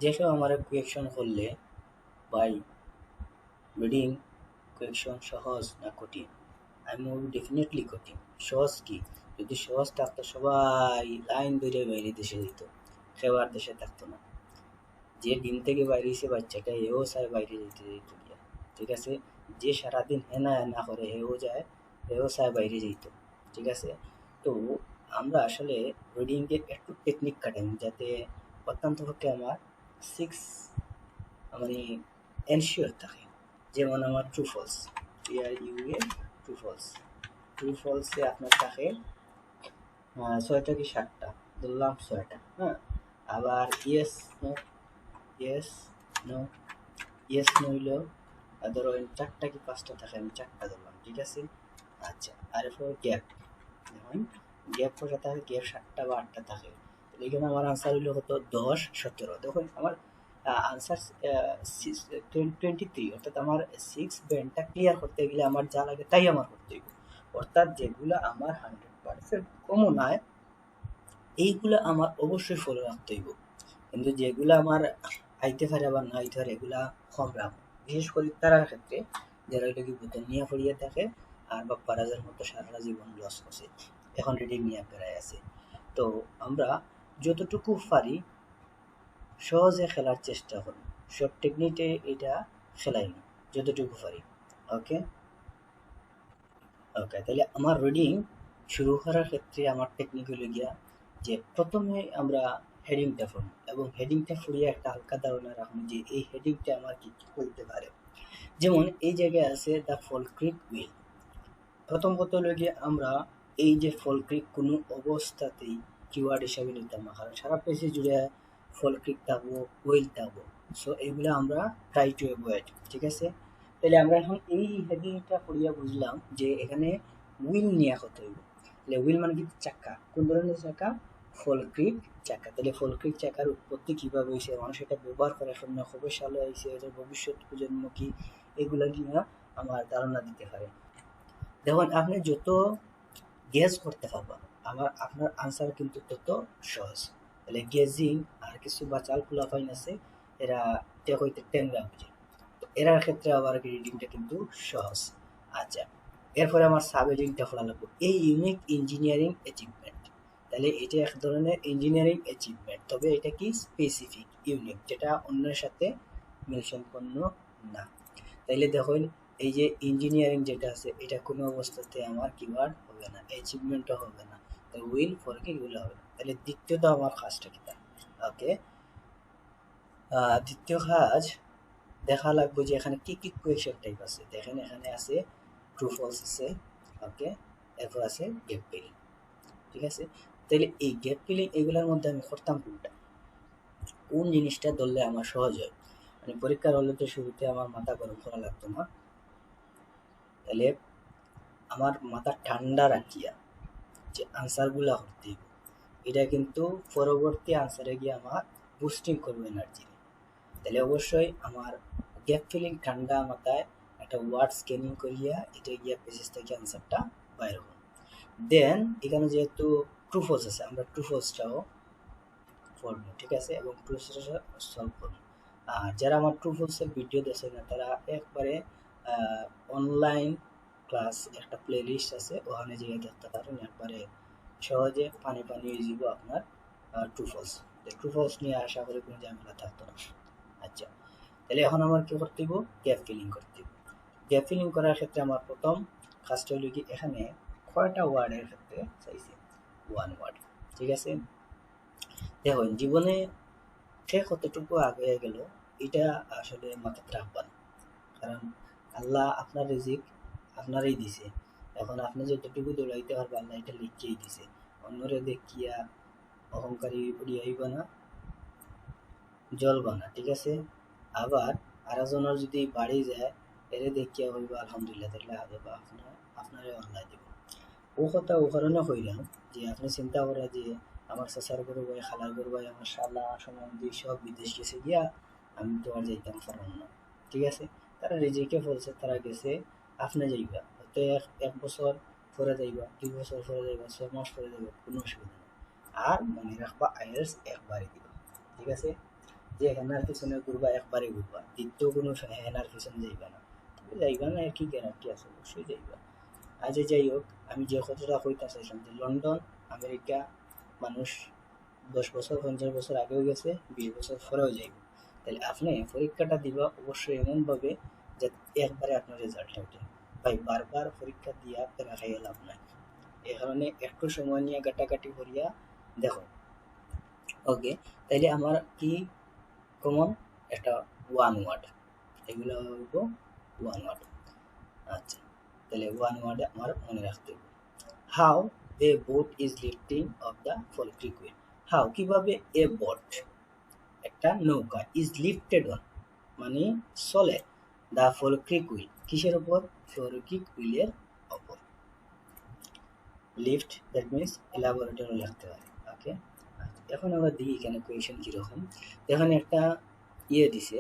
যে কেউ আমার কোয়েকশন করলে, ভাই রিডিং কোয়েকশন সহজ না কঠিন? আমি বলবো ডেফিনেটলি কঠিন। সহজ কি? যদি সহজ থাকতো সবাই লাইন ধরে বাইরে দেশে যেত, কেউ আর দেশে থাকতো না। যে ডিম থেকে বাইরে হয়েছে বাচ্চাটা এও চায় বাইরে যেতে যেত গিয়া, ঠিক আছে। যে সারাদিন হেনা হেনা করে হেও যায়, হেও চায় বাইরে যেত, ঠিক আছে। তো আমরা আসলে রিডিংকে একটু টেকনিক কাটাই যাতে অত্যন্ত পক্ষে আমার সিক্স মানে এনশিওর থাকে। যেমন আমার true false, TRUE, true false. True ফলসে আপনার থাকে ছয়টা কি সাতটা, ধরলাম ছয়টা, হ্যাঁ। আবার yes no, yes no, yes no হইলেও ধরো চারটা কি পাঁচটা থাকে, আমি চারটা ধরলাম, ঠিক আছে। আচ্ছা, আর এরপর গ্যাপ, যেমন গ্যাপ কটা থাকে, গ্যাপ সাতটা বা আটটা থাকে। তাহলে এখানে আমার আনসার হইলো কত, 10, 17। দেখুন আমার আনসার 23, অর্থাৎ আমার সিক্স ব্যান্ডটা ক্লিয়ার করতে গেলে আমার যা লাগে তাই আমার করতে হইব। অর্থাৎ যেগুলো আমার 100% কমন হয় এইগুলো আমার অবশ্যই ফলো রাখতে হইব। কিন্তু যেগুলো আমার আইতে পারে আবার না আইতে পারে এগুলা কম রাখবো। বিশেষ করে তারার ক্ষেত্রে যারা এটা কি বোতল নিয়ে পড়িয়ে থাকে আর বা পারাজের মতো সারা জীবন লস করছে, এখন রিডিং নিয়ে পেরায় আছে। তো আমরা যতটুকু পারি সহজে খেলার চেষ্টা করি, সব টেকনিকে এটা খেলাই না, যতটুকু পারি। ওকে, ওকে, তাহলে আমার রিডিং শুরু করার ক্ষেত্রে আমার টেকনিক হলো গিয়া যে প্রথমে আমরা হেডিংটা পড়ি এবং হেডিংটা পড়িয়ে একটা হালকা ধারণা রাখুন যে এই হেডিংটা আমার কি কি করতে পারে। যেমন এই জায়গায় আছে দ্য ফলক্রিক উইল। প্রথম কথা হলো গিয়ে আমরা এই যে ফলক্রিক কোনো অবস্থাতেই কিওয়ার্ড হিসাবে নিতাম না, কারণ সারা পেজে জুড়ে ফলক্রিক থাকবো, উইল থাকবো। সো এগুলো আমরা ট্রাই টু অ্যাভয়েড, ঠিক আছে। তাহলে আমরা এখন এই হেডিংটা পড়িয়া বুঝলাম যে এখানে উইল নিয়ে কথা হইব। তাহলে উইল মানে কি, চাকা। কোন ধরনের চাকা? ফলক্রিক চাকা। তাহলে ফলক্রিক চাকার উৎপত্তি কিভাবে হয়েছে, মানুষ এটা ব্যবহার করে এখন না, কবে সালে হয়েছে, এটার ভবিষ্যৎ প্রজন্ম কি, এগুলা নিয়ে আমার ধারণা দিতে পারে। দেখুন আপনি যত গেস করতে পারবেন আমার আপনার আনসার কিন্তু তত সহজ। তাহলে গেজিং আর কিছু বাচাল পোলাপাইন আছে, এরা টেক হইতে টেঙ্গা বুঝে, তো এরার ক্ষেত্রে আবার রিডিংটা কিন্তু সহজ। আচ্ছা, এরপরে আমার সাব হেডিংটা খোলা লাগবে, এই ইউনিক ইঞ্জিনিয়ারিং অ্যাচিভমেন্ট। তাহলে এটা এক ধরনের ইঞ্জিনিয়ারিং অ্যাচিভমেন্ট, তবে এটা কি স্পেসিফিক, ইউনিক, যেটা অন্যের সাথে মিলসম্পন্ন না। তাইলে দেখুন এই যে ইঞ্জিনিয়ারিং যেটা আছে এটা কোনো অবস্থাতে আমার কিওয়ার্ড হবে না, অ্যাচিভমেন্টও হবে না, উইল ফর কি এগুলো হবে না। তাহলে দ্বিতীয়ত আমার কাজটা কি? ওকে, দ্বিতীয় কাজ দেখা লাগবে যে এখানে কি কি কোয়েশ্চেন টাইপ আছে। দেখেন এখানে আছে ট্রু ফলস আছে, ওকে, এরপর আছে গ্যাপ ফিলিং, ঠিক আছে। তাহলে এই গ্যাপ ফিলিং এগুলোর মধ্যে আমি করতাম কোনটা, কোন জিনিসটা ধরলে আমার সহজ হয়। মানে পরীক্ষার হলে তো শুরুতে আমার মাথা গরম করা লাগতো না, তাহলে আমার মাথা ঠান্ডা রাখিয়া যে আনসারগুলা করতে হইব, এটা কিন্তু পরবর্তী আনসারে গিয়ে আমার বুস্টিং করবে এনার্জি। তাহলে অবশ্যই আমার গ্যাপ ফিলিং ঠান্ডা মাথায় একটা ওয়ার্ড স্ক্যানিং করিয়া এটা গিয়া পেজেস থেকে আনসারটা বাইর হবো। দেন এখানে যেহেতু ট্রু ফলস আছে, আমরা ট্রু ফলসটাও পড়বো, ঠিক আছে, এবং ট্রু ফলসটা সলভ করবো। আর যারা আমার ট্রু ফলসের ভিডিও দেখে না তারা একবারে অনলাইন ক্লাস একটা প্লে লিস্ট আছে, ওখানে যেয়ে দেখতে পারেন, একবারে সহজে পানি পানি হয়ে যাব আপনার ট্রু ফলস। ট্রু ফলস নিয়ে আশা করি কোনো ঝামেলা থাকতো না। আচ্ছা, তাহলে এখন আমার কি করতে হইব, গ্যাপ ফিলিং করতে হইব। গ্যাপ ফিলিং করার ক্ষেত্রে আমার প্রথম কাজটা হলো কি, এখানে কয়টা ওয়ার্ডের ক্ষেত্রে চাইছি, ওয়ান ওয়ার্ড, ঠিক আছে। দেখুন জীবনে সে কতটুকু আগে গেল এটা আসলে মাথায় রাখবেন, কারণ আল্লাহ আপনার রিজিক আপনারই দিছে। এখন আপনি যতটুকু দৌড়াইতে পারবেন আল্লাহ এটা লিখিয়েই দিছে। অন্যরে দেখিয়া অহংকারী উড়িয়াইবা না, জ্বলবা না, ঠিক আছে। আবার আরেকজনের যদি বাড়ি যায় এরে দেখিয়া হইবা আলহামদুলিল্লাহ, তাহলে আগে আপনার আপনারে আল্লাহ দিব। ও কথা ও কারণে কইলাম যে আপনি চিন্তা করা যে আমার চাচার গরু ভাই, খালার গরু ভাই, আমার শালা সম্বন্ধী সব বিদেশ গেছে গিয়া, আমি তো আর যাইতাম পারলাম না, ঠিক আছে। তারা রিজিকে বলছে তারা গেছে, আপনি যাইবা হয়তো এক বছর পরে যাইবা, 2 বছর পরে যাইবা, 6 মাস পরে যাইবা, কোনো অসুবিধা নেই। আর মনে রাখবা আইএলটিএস একবারই দিবা, ঠিক আছে। যে হেনার পিছনে ঘুরবা একবারে ঘুরবা, দ্বিতীয় কোনো হেনার পিছনে যাইবা না। যাইবা না আর কি গ্যারান্টি আছে, অবশ্যই যাইবা। আজ যাই হোক, আমি যে কথাটা কইতে চাইছিলাম যে লন্ডন আমেরিকা মানুষ 10 বছর 50 বছর আগেও গেছে, 20 বছর পরেও যাইব। তাহলে আপনি পরীক্ষাটা দিবা অবশ্যই এমনভাবে যে একবারে আপনার রেজাল্ট ওঠে। ভাই বারবার পরীক্ষা দিয়া প্যারা খাইয়া লাভ নাই, এ কারণে একটু সময় নিয়ে কাটাকাটি করিয়া দেখো। ওকে, তাইলে আমার কি কমন একটা ওয়ান ওয়ার্ড, এগুলো হইব ওয়ান ওয়ার্ড। আচ্ছা, তাহলে ওয়ান ওয়ার্ডে আমার মনে রাখতে হবে how a boat is lifting of the Falkirk wheel. How কিভাবে এ বোট একটা নৌকা ইজ লিফটেড অন মানে চলে, দ্য ফলক্রিক হুইল কিসের উপর, ফলক্রিক হুইলের উপর। লিফট দ্যাট মিনস এলাবোরেটর লিখতে পারে। ওকে, এখন আমরা দেখি এখানে কোয়েশন কিরকম। এখানে একটা ইয়ে দিছে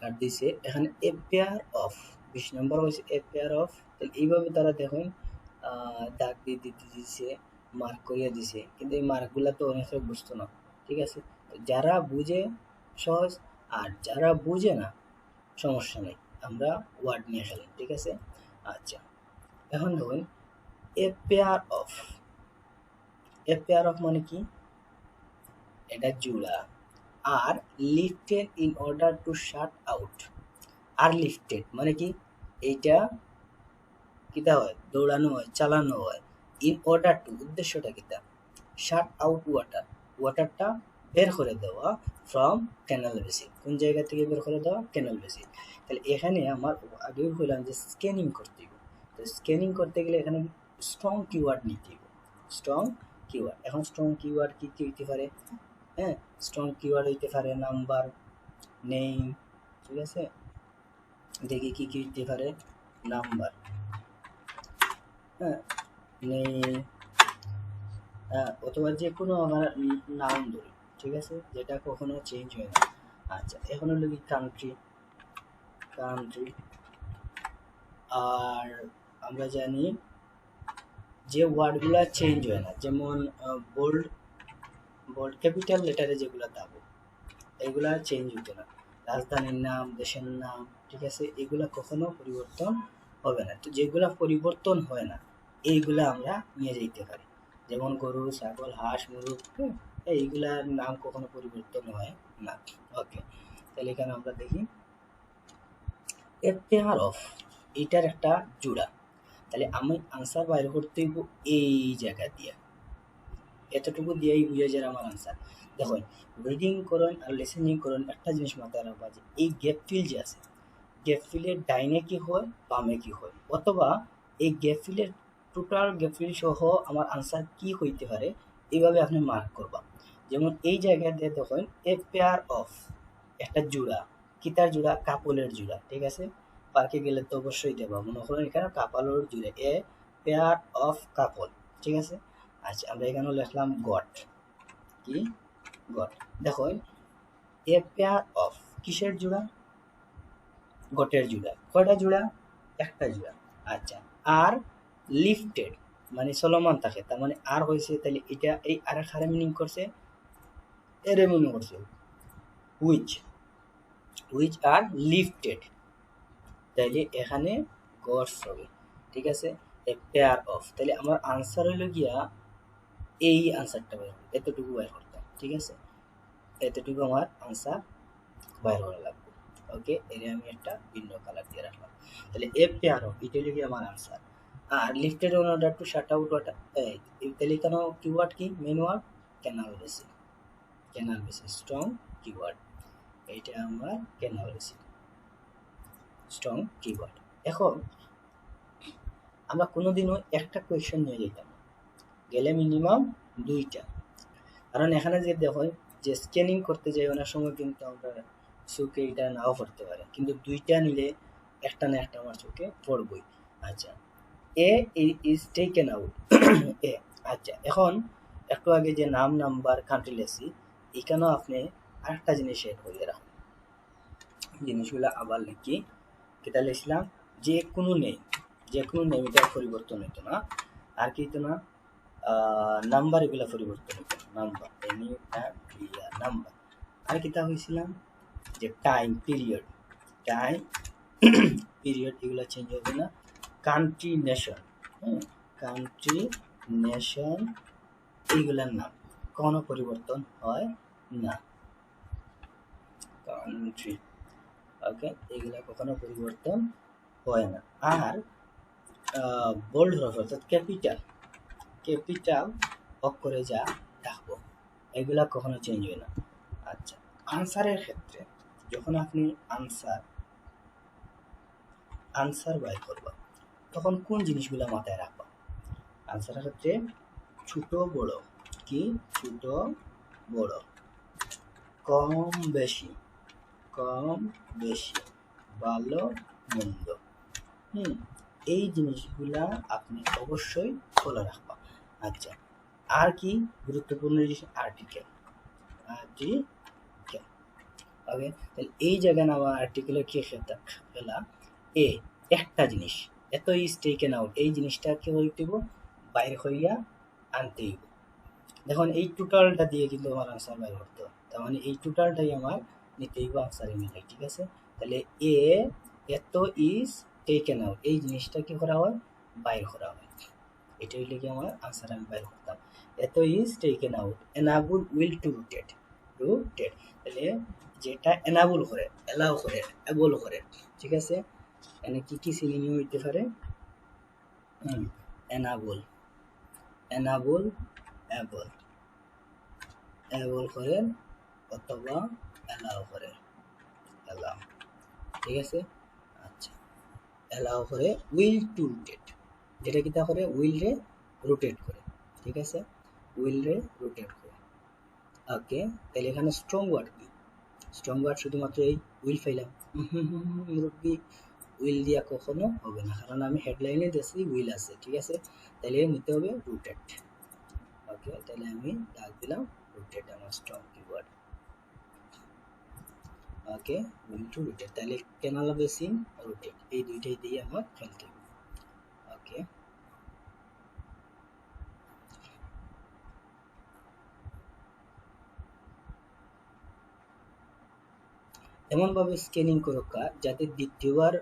আর দিছে এখানে এ পেয়ার অফ, 20 নম্বর হয়েছে এ পেয়ার অফ। তাহলে এইভাবে তারা দেখেন দাগ দিয়ে দিতে দিছে, মার্ক করিয়া দিছে, কিন্তু এই মার্কগুলা তো অনেকে বুঝতো না। ঠিক আছে, তো যারা বুঝে সহজ, আর যারা বুঝে না সমস্যা নেই, আমরা ওয়ার্ড নিয়ে খেলি। ঠিক আছে, আচ্ছা এখন দেখুন a pair of, a pair of মানে কি, এটা জোড়া। আর lifted in order to shut out, আর লিফটেড মানে কি, এইটা কিতা হয়, দৌড়ানো হয়, চালানো হয়। ইন অর্ডার টু উদ্দেশ্যটা কিতা, শাট আউট ওয়াটার, ওয়াটারটা বের করে দেওয়া ফ্রম ক্যানাল বেসিন। কোন জায়গা থেকে বের করে দেওয়া, ক্যানাল বেসিন। তাহলে এখানে আমার আগেও বললাম যে স্ক্যানিং করতে হবে। তো স্ক্যানিং করতে গেলে এখানে স্ট্রং কিওয়ার্ড নিতে হবে, স্ট্রং কিওয়ার্ড। এখন স্ট্রং কিওয়ার্ড কি কি হইতে পারে, হ্যাঁ স্ট্রং কিওয়ার্ড হইতে পারে নাম্বার, নেম, ঠিক আছে, দেখি কি কি হইতে পারে, নাম্বার, হ্যাঁ নেম, হ্যাঁ অথবা যে কোনো আমার নাম ধরি, ঠিক আছে, যেটা কখনো চেঞ্জ হয় না। আচ্ছা এখন হলো কি কান্ট্রি, কান্ট্রি। আর আমরা জানি যে ওয়ার্ডগুলো চেঞ্জ হয় না, যেমন বোল্ড, বোল্ড ক্যাপিটাল লেটারে যেগুলো দাবো এগুলা চেঞ্জ হতো না। রাজধানীর নাম, দেশের নাম, ঠিক আছে, এগুলা কখনো পরিবর্তন হবে না। তো যেগুলা পরিবর্তন হয় না এইগুলা আমরা নিয়ে যেতে পারি, যেমন গরু, ছাগল, হাঁস, মুরগ, এইগুলার নাম কখনো পরিবর্তন হয় না। ওকে, তাহলে এখানে আমরা দেখি এ পেয়ার অফ, এটার একটা জোড়া। তাহলে আমি আনসার বাইর করতে হইব এই জায়গা দিয়ে, এতটুকু দিয়েই বুঝে যায় আমার আনসার। দেখুন রিডিং করুন আর লিসেনিং করুন, একটা জিনিস মাথায় রাখবা যে এই গ্যাপ ফিল যে আছে, গ্যাপ ফিলের ডাইনে কি হয়, বামে কি হয়, অথবা এই গ্যাপ ফিলের টোটাল গ্যাপ ফিল সহ আমার আনসার কি হইতে পারে, এইভাবে আপনি মার্ক করবা। যেমন এই জায়গায় দিয়ে দেখুন এ পেয়ার অফ, একটা জোড়া, কিতার জোড়া, কাপলের জোড়া। ঠিক আছে, পার্কে গেলে তো অবশ্যই দেবা, মনে করুন এখানে কাপলের জোড়া, এ পেয়ার অফ কাপল। ঠিক আছে, আচ্ছা আমরা এখানে লিখলাম গট, কি গট। দেখো এ পেয়ার অফ কিসের জোড়া, গটের জোড়া। কয়টা জোড়া, একটা জোড়া। আচ্ছা, আর লিফটেড মানে চলমান থাকে, তার মানে আর হয়েছে, তাহলে এটা এই আর খারে মিনিং করছে, এরে মিনিং করছে হুইচ, হুইচ আর লিফটেড, তাইলে এখানে গডস হবে। ঠিক আছে, এ পেয়ার অফ, তাহলে আমার আনসার হইল গিয়া এই আনসারটা বের হবে, এতটুকু বের করতাম। ঠিক আছে, এতটুকু আমার আনসার বাইর করা লাগবে। ওকে, এর আমি একটা ভিন্ন কালার দিয়ে রাখলাম। তাহলে এ পেয়ার অফ, এটা হলো আমার আনসার। আর lifted on order to shut out water, তাহলে কেন কিওয়ার্ড কি, main word canal basin, canal basin strong keyword, এইটা আমার ক্যানাল বেসিন স্ট্রং কিওয়ার্ড। এখন আমরা কোনোদিনও একটা কোয়েশ্চেন নিয়ে যেতাম না, গেলে মিনিমাম দুইটা। কারণ এখানে যে দেখো যে স্ক্যানিং করতে যাই অনেক সময় কিন্তু আমরা চোখে এটা নাও পড়তে পারে, কিন্তু দুইটা নিলে একটা না একটা আমার চোখে পড়বই। আচ্ছা, এ ইজ টেকেন আউট, এ। আচ্ছা এখন একটু আগে যে নাম, নাম্বার, কান্ট্রি লেখছি, এখানেও আপনি আরেকটা জিনিস এড করিয়ে রাখুন। জিনিসগুলো আবার লিখি, কেটা লিখলাম যে কোনো নেই, যে কোনো নেম, এটা পরিবর্তন হইতো না। আর কি হইতো না, নাম্বার এগুলা পরিবর্তন হবে নাম্বার নাম্বার আর কিতা হয়েছিলাম যে টাইম পিরিয়ড টাইম পিরিয়ড এগুলা চেঞ্জ হবে না কান্ট্রি নেশন কান্ট্রি নেশন এইগুলার নাম কোনো পরিবর্তন হয় না কান্ট্রি ওকে এগুলা কখনো পরিবর্তন হয় না আর বোল্ড হরফ অর্থাৎ ক্যাপিটাল ক্যাপিটাল অক্ষরে যা থাকবো এগুলা কখনো চেঞ্জ হয় না আচ্ছা আনসারের ক্ষেত্রে যখন আপনি আনসার বাইর করবা তখন কোন জিনিসগুলো মাথায় রাখবা আনসারের ক্ষেত্রে ছোট বড় কি ছোট বড় কম বেশি ভালো মন্দ এই জিনিসগুলা আপনি অবশ্যই খোলা রাখবা আচ্ছা আর কি গুরুত্বপূর্ণ জিনিস আর্টিকেল ওকে তাহলে এই জায়গায় না আর্টিকেলের কি খেলা এ একটা জিনিস এত ইজ টেকেন আউট এই জিনিসটা কি হইতে বাইরে হইয়া আনতে হইব দেখুন এই টোটালটা দিয়ে কিন্তু আমার আনসার বাইর করতে হবে তার মানে এই টোটালটাই আমার নিতে হইব আনসারে মিলে ঠিক আছে তাহলে এ এত ইজ টেকেন আউট এই জিনিসটা কি করা হয় বাইর করা হয় এটা হইলে কি আমার আনসার আমি বাইর করতাম এত is taken out enable will two rooted তাহলে যেটা এনাবল করে এলাও করে এবল করে ঠিক আছে এনে কি কি সিনোনিম হইতে পারে এনাবল এবল করে অথবা এলাও করে এলাও ঠিক আছে আচ্ছা এলাও করে উইল টু রোটেট যেটা কিটা করে উইল রে রোটেট করে ঠিক আছে উইল রে রোটেট করে ওকে তাহলে এখানে স্ট্রং ওয়ার্ড কি স্ট্রং ওয়ার্ড শুধুমাত্র এই উইল ফাইলাম মুরব্বি উইল দিয়া কখনো হবে না কারণ আমি হেডলাইনে দিয়েছি উইল আছে ঠিক আছে তাহলে নিতে হবে রুটেড ওকে তাহলে আমি ডাক দিলাম রুটেড আমার strong keyword okay will two rooted তাহলে ক্যানাল বেসিন রুটেড এই দুইটাই দিয়ে আমার খেলতে হবে ওকে এমনভাবে স্ক্যানিং করোকা যাতে দ্বিতীয়বার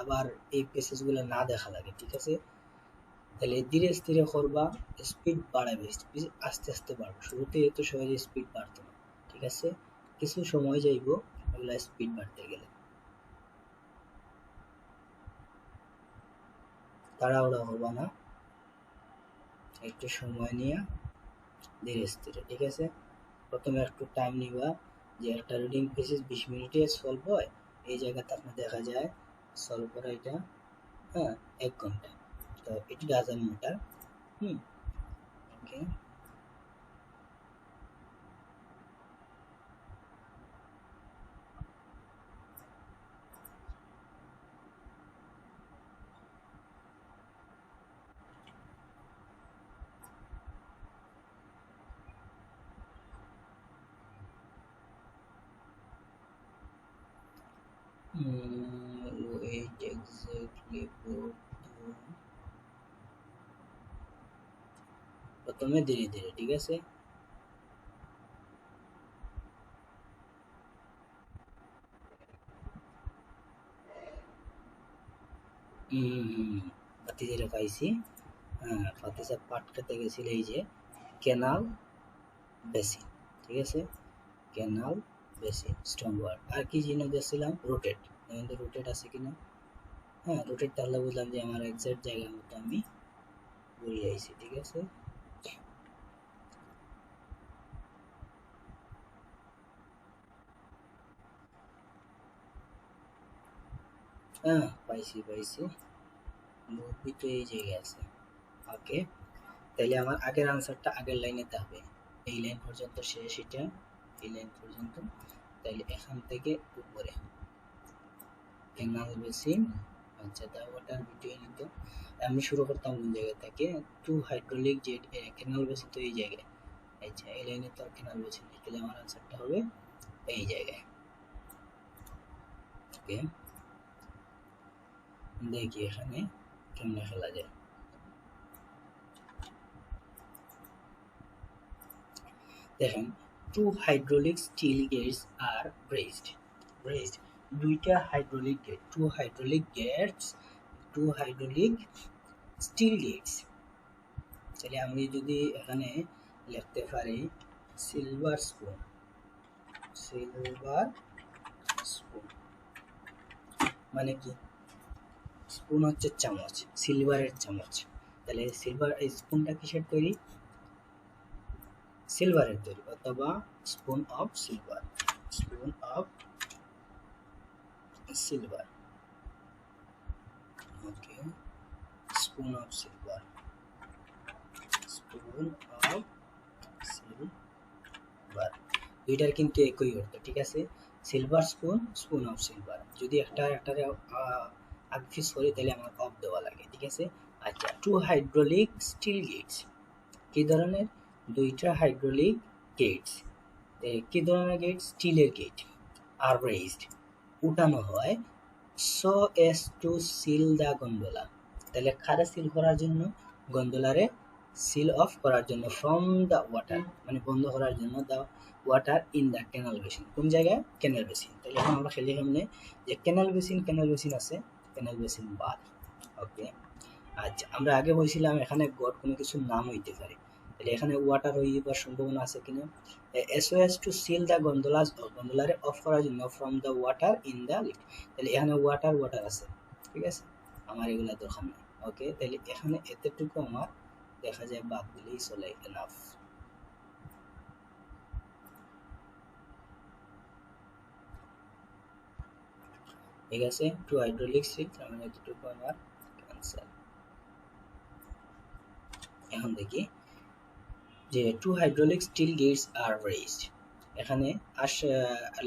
আবার এই পেসেজগুলো না দেখা লাগে ঠিক আছে তাহলে ধীরে ধীরে করবা স্পিড বাড়াবে আস্তে আস্তে বাড়বে শুরুতে এত সহজে স্পিড বাড়তো না ঠিক আছে কিছু সময় যাইব এগুলা স্পিড বাড়তে গেলে তাড়াহুড়া হবা না একটু সময় নিয়ে ধীরে স্থিরে ঠিক আছে প্রথমে একটু টাইম নিবা যে একটা রিডিং পেসেজ 20 মিনিটে সলভ হয় এই জায়গাতে আপনার দেখা যায় সলভ করা এটা 1 ঘন্টা তো এটি doesn't matter okay wait exactly প্রথমে ধীরে ধীরে ঠিক আছে বাতি যেটা পাইছি ফাতিসা পাঠ করতে গেছিল এই যে ক্যানাল বেসিন ঠিক আছে ক্যানাল বেসিন স্ট্রং ওয়ার্ড আর কি জিনিস দেখছিলাম রোটেট এখানে রোটেট আছে কিনা রোটেট তাহলে বুঝলাম যে আমার এক্সাক্ট জায়গার মতো আমি ঘুরিয়ে আইছি ঠিক আছে পাইছি মুভি তো এই জায়গায় আছে ওকে তাহলে আমার আগের আনসারটা আগের লাইনেতে হবে এই লাইন পর্যন্ত শেষ এটা এই লাইন পর্যন্ত তাহলে এখান থেকে উপরে ক্যানাল বেসিন আচ্ছা দা ওয়াটার ভিডিও নিত আমি শুরু করতাম কোন জায়গা থেকে two hydraulic jet canal basin তো এই জায়গায় আচ্ছা এই লাইনে তো ক্যানাল বেসিন তাহলে আমার আনসারটা হবে এই জায়গায় ওকে দেখি এখানে কেমনে খেলা যায় দেখেন টু হাইড্রোলিক স্টিল গেটস আর ব্রেসড দুইটা hydraulic gate, two hydraulic steel gates. তাহলে আমি যদি এখানে লিখতে পারি সিলভার স্পুন, মানে কি স্পুন হচ্ছে চামচ, সিলভারের চামচ। তাহলে সিলভার এই স্পুনটা কিসের তৈরি? সিলভারের তৈরি, অথবা spoon of silver, okay, spoon of silver. দুইটার কিন্তু একই অর্থ, ঠিক আছে? Silver spoon of silver. যদি একটারে আগফিস করি তাহলে আমার অফ দেওয়া লাগে, ঠিক আছে? আচ্ছা, টু হাইড্রোলিক স্টিল গেটস কি ধরনের? দুইটা হাইড্রোলিক গেটস। কি ধরনের গেট? স্টিলের গেট। আর রেইজড উঠানো হয় so S two seal the gondola. তাহলে কারে সিল করার জন্য? গন্ডোলারে সিল অফ করার জন্য। ফ্রম দ্য ওয়াটার মানে বন্ধ করার জন্য। The water in the canal basin. কোন জায়গায়? Canal basin. তাহলে এখন আমরা খেলি সামনে যে ক্যানাল বেসিন আছে, ক্যানাল বেসিন বাদ। ওকে, আচ্ছা, আমরা আগে বলছিলাম এখানে গড কোনো কিছুর নাম হইতে পারে, তাহলে এখানে ওয়াটার হইবার সম্ভাবনা আছে কিনা? SOS to seal the gondolas, গন্ডোলারে অফ করার জন্য from the water in the lift. তাহলে এখানে ওয়াটার আছে, ঠিক আছে? আমার এগুলা দরকার নেই। ওকে, তাহলে এখানে এতটুকু আমার দেখা যায় বাদ দিলেই চলে, এনাফ। ঠিক আছে, টু হাইড্রোলিক সিল, মানে এতটুকু আমার ক্যান্সার। এখন দেখি যে টু হাইড্রোলিক স্টিল গেটস আর রেইজড। এখানে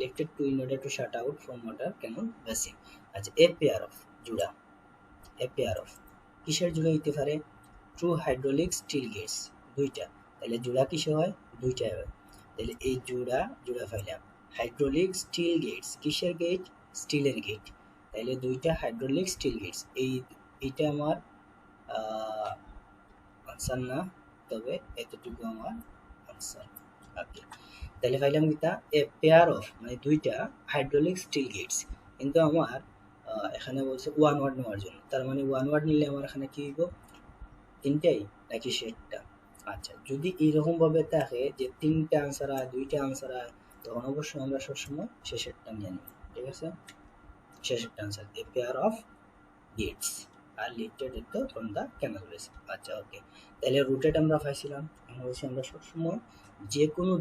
lifted to in order to shut out from water canal basin। আচ্ছা, এ পেয়ার অফ জোড়া, কিসের জোড়া হইতে পারে? টু হাইড্রোলিক স্টিল গেটস, দুইটা। তাহলে জোড়া কিসে হয়? দুইটাই হয়। তাহলে এই জোড়া পাইলাম। হাইড্রোলিক স্টিল গেটস, কিসের গেট? স্টিলের গেট। তাহলে দুইটা হাইড্রোলিক স্টিল গেটস। এইটা আমার আনসার না, তবে এতটুকু আমার আনসার। ওকে, তাহলে পাইলাম কিটা? এ পেয়ার অফ মানে দুইটা হাইড্রোলিক স্টিল গেটস। কিন্তু আমার এখানে বলছে ওয়ান ওয়ার্ড নেওয়ার জন্য, তার মানে ওয়ান ওয়ার্ড নিলে আমার এখানে কি হইব? তিনটাই নাকি শেষটা? আচ্ছা, যদি এইরকম ভাবে থাকে যে তিনটা আনসার হয়, দুইটা আনসার হয়, তখন অবশ্যই আমরা সবসময় শেষেরটা নিয়ে নিব, ঠিক আছে? শেষেরটা answer a pair of gates আর lifted into from the canal basin. আচ্ছা, ওকে, তাহলে রুটেড আমরা পাইছিলাম। এখন হচ্ছে আমরা সবসময় যে কোনো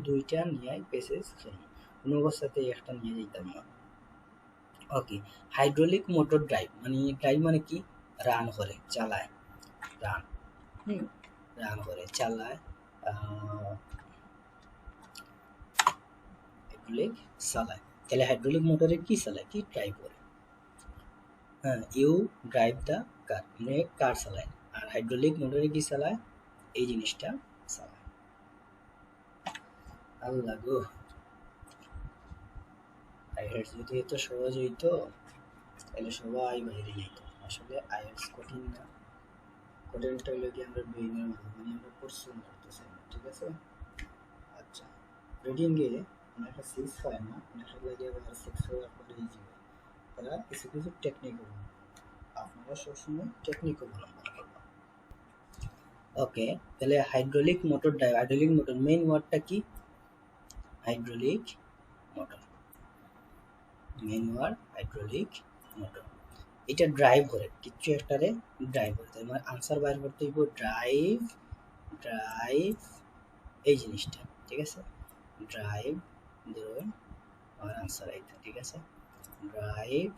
দুইটা নিয়ে পেসেজ খেলি, কোনো অবস্থাতে একটা নিয়ে যেতাম না। ওকে, হাইড্রোলিক মোটর ড্রাইভ মানে কি? রান করে, চালায়, হাইড্রোলিক চালায়। তাহলে হাইড্রোলিক মোটরে কি চালায়, কি ড্রাইভ করে? হ্যাঁ, ইউ ড্রাইভ দ্য কার, মানে কার চালায়। আর হাইড্রোলিক মোটরে কি চালায়? এই জিনিসটা চালায়। আল্লাহ গো, আইএলটিএস যদি এত সহজ হইতো তাহলে সবাই বাইরে যেত। আসলে আইএলটিএস কঠিন না, কঠিনটা হইলো কি আমরা ব্রেইনের মাধ্যমে আমরা পরিশ্রম করতেছি না, ঠিক আছে? আচ্ছা, রিডিংয়ে অনেকটা 6 হয় না, অনেকটা লাগে আবার 6 হওয়ার পরে ইজি হয়। তারা কিছু টেকনিক অবলম্বন, আপনারা সবসময় টেকনিক অবলম্বন করবেন। ওকে, তাহলে hydraulic motor drive, hydraulic motor main ওয়ার্ডটা কি? Hydraulic motor, main word hydraulic motor. এটা ড্রাইভ করে, কিছু একটারে ড্রাইভ করে। তার মানে আনসার বাইর করতে হইব ড্রাইভ, এই জিনিসটা, ঠিক আছে? ড্রাইভ ধরুন আমার আনসার এইটা, ঠিক আছে? ড্রাইভ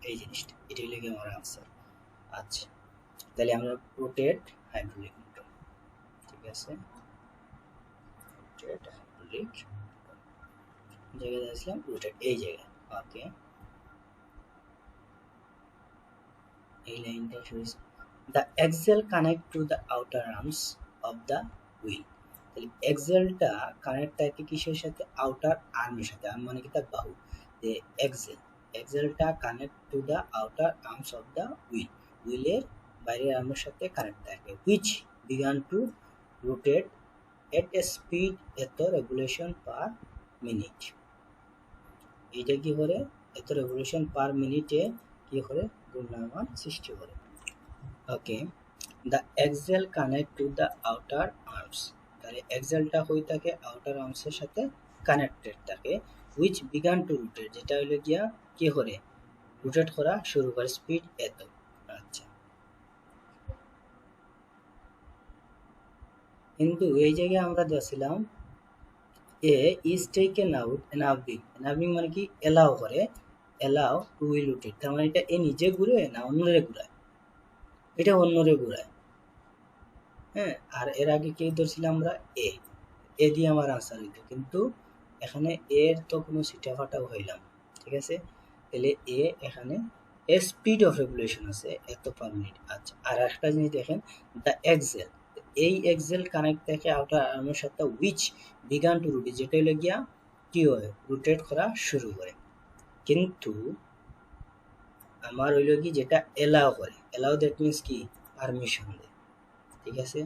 এই জিনিসটা, এটা হইলে কি আমার আনসার। আচ্ছা, তাহলে আমরা রোটেট হাইড্রোলিক মোটর, ঠিক আছে? রোটেট হাইড্রোলিক জায়গায় আসলাম, রোটেট এই জায়গায়। ওকে, এই লাইনটা শুরু। The axle connect to the outer arms of the wheel. তাহলে এক্সেলটা কানেক্ট থাকে কিসের সাথে? আউটার আর্মের সাথে। আর্ম মানে কি? তার বাহু। যে এক্সেলটা connect to the outer arms of the wheel, হুইলের বাইরের আর্মের সাথে কানেক্ট থাকে। Which began to rotate at a speed এত রেভলিউশন পার মিনিট। এইটা কি করে এত রেভলিউশন পার মিনিটে কি করে ঘূর্ণায়মান সৃষ্টি করে। Okay, the axle connect to the outer arms, তাহলে এক্সেলটা হয়ে থাকে আউটার আর্মসের সাথে কানেক্টেড থাকে, হুইচ বিগান টু রোটেট, যেটা হলো গিয়া কি করে রোটেট করা শুরু করে স্পিড এত। আচ্ছা, কিন্তু এই জায়গায় আমরা দেখছিলাম এ ইজ টেকেন আউট এনাবিং, এনাবিং মানে কি এলাও করে, এলাও টু উইল রোটেট, তার মানে এটা এ নিজে ঘুরে না অন্যরে ঘুরায়, এটা অন্যরে ঘুরায়। হ্যাঁ, আর এর আগে কি ধরছিলাম আমরা এ, এ দিয়ে আমার আনসার হইতো, কিন্তু এখানে এর তো কোনো সিটা ফাটাও হইলাম, ঠিক আছে। তাহলে এ এখানে এ স্পিড অফ রেভলিউশন আছে এত পার মিনিট। আচ্ছা, আর একটা জিনিস দেখেন, দ্য এক্সেল, এই এক্সেল কানেক্ট থেকে আউটার আর্মের সাথে উইচ বিগান টু রোটেট, যেটা হলো গিয়া কি হয় রোটেট করা শুরু করে, কিন্তু আমার হইল কি যেটা এলাও করে, এলাও দ্যাট মিনস কি পারমিশন দেয়, ঠিক আছে।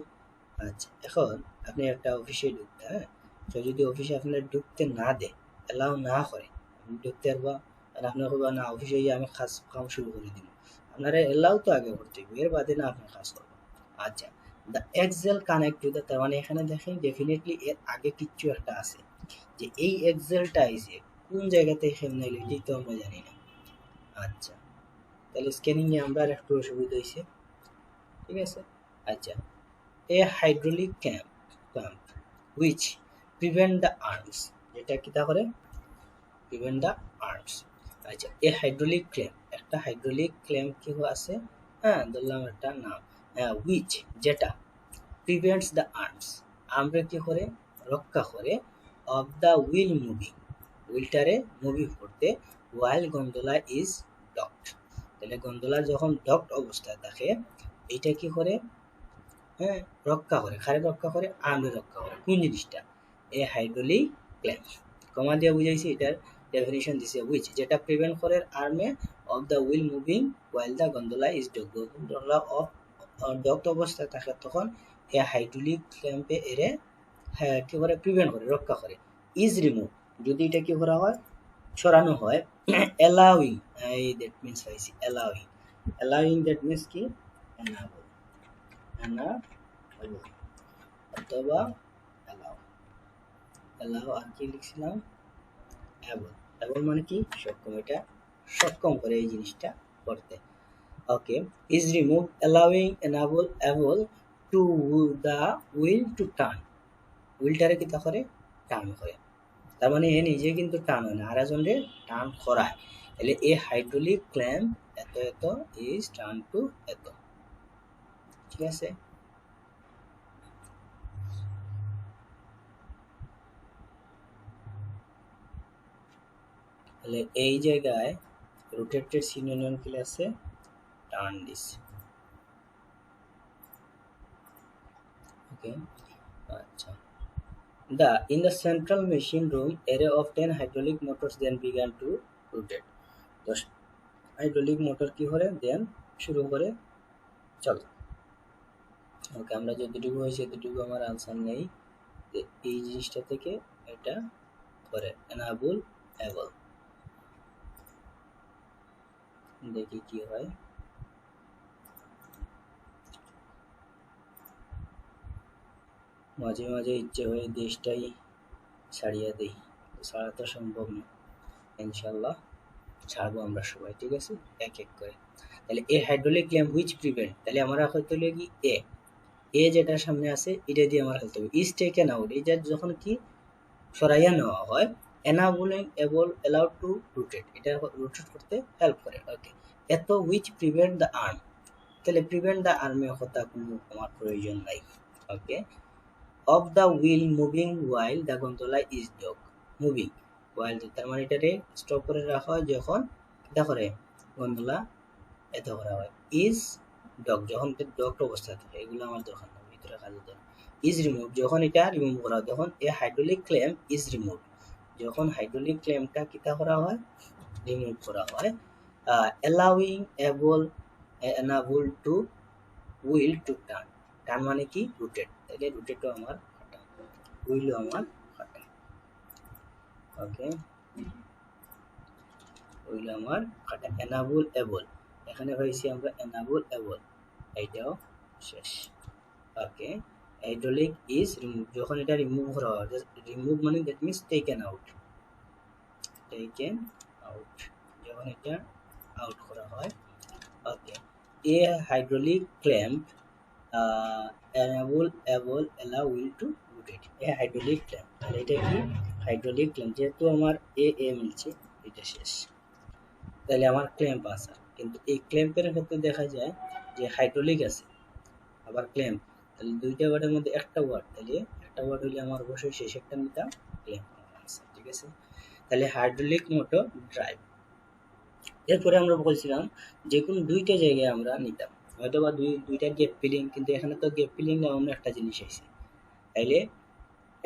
আচ্ছা, এখন আপনি একটা অফিসে ঢুকতে, হ্যাঁ, তো যদি অফিসে আপনার ঢুকতে না দেয়, এলাও না করে, আপনি ঢুকতে পারবা, আর আপনার করবা না অফিসে গিয়ে আমি কাম শুরু করে দিব, আপনারা এলাও তো আগে করতে হবে, এর বাদে না আপনি কাজ করবেন। আচ্ছা, the axle connect to the, তার মানে এখানে দেখেন ডেফিনেটলি এর আগে কিচ্ছু একটা আছে, যে এই এক্সেলটা আইছে কোন জায়গাতে এখানে এলো এটাই তো আমরা জানি না। আচ্ছা, তাহলে স্ক্যানিং এ আমরা একটু অসুবিধা হয়েছে, ঠিক আছে। আচ্ছা, a hydraulic clamp which prevent the arms, যেটা কি তা করে prevent the arms। আচ্ছা, a hydraulic clamp, একটা হাইড্রোলিক ক্ল্যাম্প কি আছে, হ্যাঁ ধরলাম একটা নাম, which যেটা prevents the arms, আমরা কি করে রক্ষা করে, of the wheel moving, হুইলটারে মুভিং করতে, while gondola is docked, তাহলে গন্ডোলা যখন ডকড অবস্থায় থাকে এটা কি করে, হ্যাঁ রক্ষা করে, খারে রক্ষা করে, আর্মে রক্ষা করে, কোন জিনিসটা এ হাইড্রোলিক ক্ল্যাম্প, কমা দিয়ে বুঝাইছি, এটার ডেফিনিশন দিছে উইচ, যেটা প্রিভেন্ট করে আর্মে of the wheel moving while the gondola is docked, gondola off docked অবস্থায় থাকে তখন এ হাইড্রোলিক ক্ল্যাম্পে এরে হ্যাঁ কি করে প্রিভেন্ট করে রক্ষা করে, ইজ রিমুভ, যদি এটা কি করা হয় সরানো হয়, অ্যালাউইং, এই দ্যাট মিন্স পাইছি অ্যালাউইং, অ্যালাউইং দ্যাট মিন্স কি এনাবল, এনাবল অথবা অ্যালাউ, অ্যালাউ আর কি লিখছিলাম অ্যাবল, অ্যাবল মানে কি সক্ষম, এটা সক্ষম করে এই জিনিসটা করতে। Okay, is remove allowing enable able to the wheel to turn, উইলটারে কি তা করে টার্ন করে, তার মানে এ নিজে কিন্তু টার্ন হয় না, আর একজনের টার্ন করায়, তাহলে এ হাইড্রোলিক ক্ল্যাম্প এত এত ইজ টার্ন টু এত, ঠিক আছে। তাহলে এই জায়গায় রোটেটেড সিনোনিম কি আছে টার্ন দিস, ওকে। আচ্ছা, in the central machine room array of 10 hydraulic motors then began to rotate, তো হাইড্রোলিক মোটর কি করে দেন শুরু করে চলে। ওকে, আমরা যতটুকু হয়েছে এতটুকু আমার আনসার নেই, যে এই জিনিসটা থেকে এটা করে এনাবল অ্যাবল, দেখি কি হয়। মাঝে মাঝে ইচ্ছে হয়ে দেশটাই ছাড়িয়ে দেই, ছাড়া তো সম্ভব না, ইনশাল্লাহ ছাড়বো আমরা সবাই, ঠিক আছে এক এক করে। তাহলে এ হাইড্রোলিক ক্ল্যাম্প হুইচ প্রিভেন্ট, তাহলে আমরা হয়তো কি এ, এ যেটা সামনে আছে এটা দিয়ে আমার হতে হবে, ইজ টেকেন আউট, এটা যখন কি সরাইয়া নেওয়া হয়, enabling able allowed to rotate, এটা রোটেট করতে হেল্প করে। ওকে, এত হুইচ প্রিভেন্ট দ্য আর্ম, তাহলে প্রিভেন্ট দ্য আর্মে কথা কোনো আমার প্রয়োজন নাই। Okay, of the wheel moving while the gondola is dock, moving while, তার মানে এটারে স্টপ করে রাখা হয় যখন এটা করে গন্ডোলা এত করা হয়, ইজ ডক যখন ডকড অবস্থায় থাকে, এগুলো আমার দরকার নেই, ভিতরে কাজের দরকার। ইজ রিমুভ যখন এটা রিমুভ করা হয়, যখন a hydraulic clamp is remove, যখন হাইড্রোলিক ক্ল্যাম্পটা কিতা করা হয় রিমুভ করা হয়, allowing able enable to wheel to turn, turn মানে কি রোটেট, তাহলে রোটেটও আমার হুইল আমার খাটে। ওকে, হুইল আমার খাটে। এনাবল এবল, এখানে হয়েছে আমরা এনাবল এবল, এইটাও শেষ। ওকে, হাইড্রোলিক ইজ রিমুভ, যখন এটা রিমুভ করা হয়, রিমুভ মানে that means taken out, taken out, যখন এটা আউট করা হয়। Okay, a hydraulic clamp enable able allow will to rotate, a hydraulic clamp. তাহলে এটা কি হাইড্রোলিক ক্ল্যাম্প, যেহেতু আমার এ মিলছে এটা শেষ। তাহলে আমার ক্ল্যাম্প আছে, কিন্তু এই ক্ল্যাম্পের ক্ষেত্রে দেখা যায় যে হাইড্রোলিক আছে আবার ক্ল্যাম্প, তাহলে দুইটা ওয়ার্ডের মধ্যে একটা ওয়ার্ড, তাহলে একটা ওয়ার্ড হলে আমার অবশ্যই শেষ একটা নিতাম ক্ল্যাম্প আমার আনসার। ঠিক আছে, তাহলে হাইড্রোলিক মোটর ড্রাইভ। এরপরে আমরা বলছিলাম যে কোনো দুইটা জায়গায় আমরা নিতাম, হয়তো বা দুইটা গ্যাপ ফিলিং, কিন্তু এখানে তো গ্যাপ ফিলিং না, অন্য একটা জিনিস আছে। তাইলে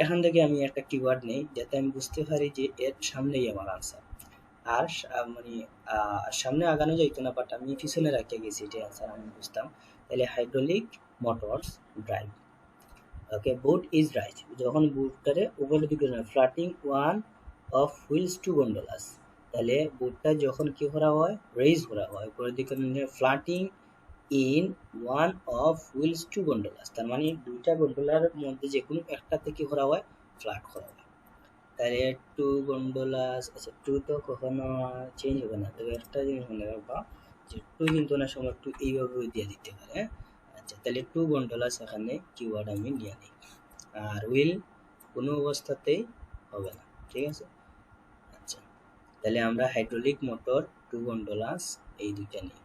এখান থেকে আমি একটা কিওয়ার্ড নেই যাতে আমি বুঝতে পারি যে এর সামনেই আমার আনসার। আর মানে সামনে আগানো যাইতো না, বাট আমি পিছনে রাখিয়ে গেছি, এটাই আনসার আমি বুঝতাম। তাহলে hydraulic motors drive. Okay, boat is right, যখন বুটটারে উপরের দিকে floating one of wheels to gondolas, তাহলে বুটটা যখন কি করা হয়, রেইজ করা হয় উপরের দিকে, floating in one of wheels to gondolas, তার মানে দুইটা গন্ডোলার মধ্যে যে কোনো একটাতে কি করা হয়, ফ্ল্যাট করা হয়। তাহলে টু গন্ডোলাস, আচ্ছা টু তো কখনো চেঞ্জ হবে না, তবে একটা জিনিস মনে রাখবা যে টু কিন্তু অনেক সময় টু এইভাবে দিয়ে দিতে পারে, হ্যাঁ। আচ্ছা, তাহলে টু গন্ডোলাস এখানে কিওয়ার্ড আমি নিয়ে নিই, আর উইল কোনো অবস্থাতেই হবে না। ঠিক আছে, আচ্ছা তাহলে আমরা হাইড্রোলিক মোটর, টু গন্ডোলাস এই দুইটা নিই।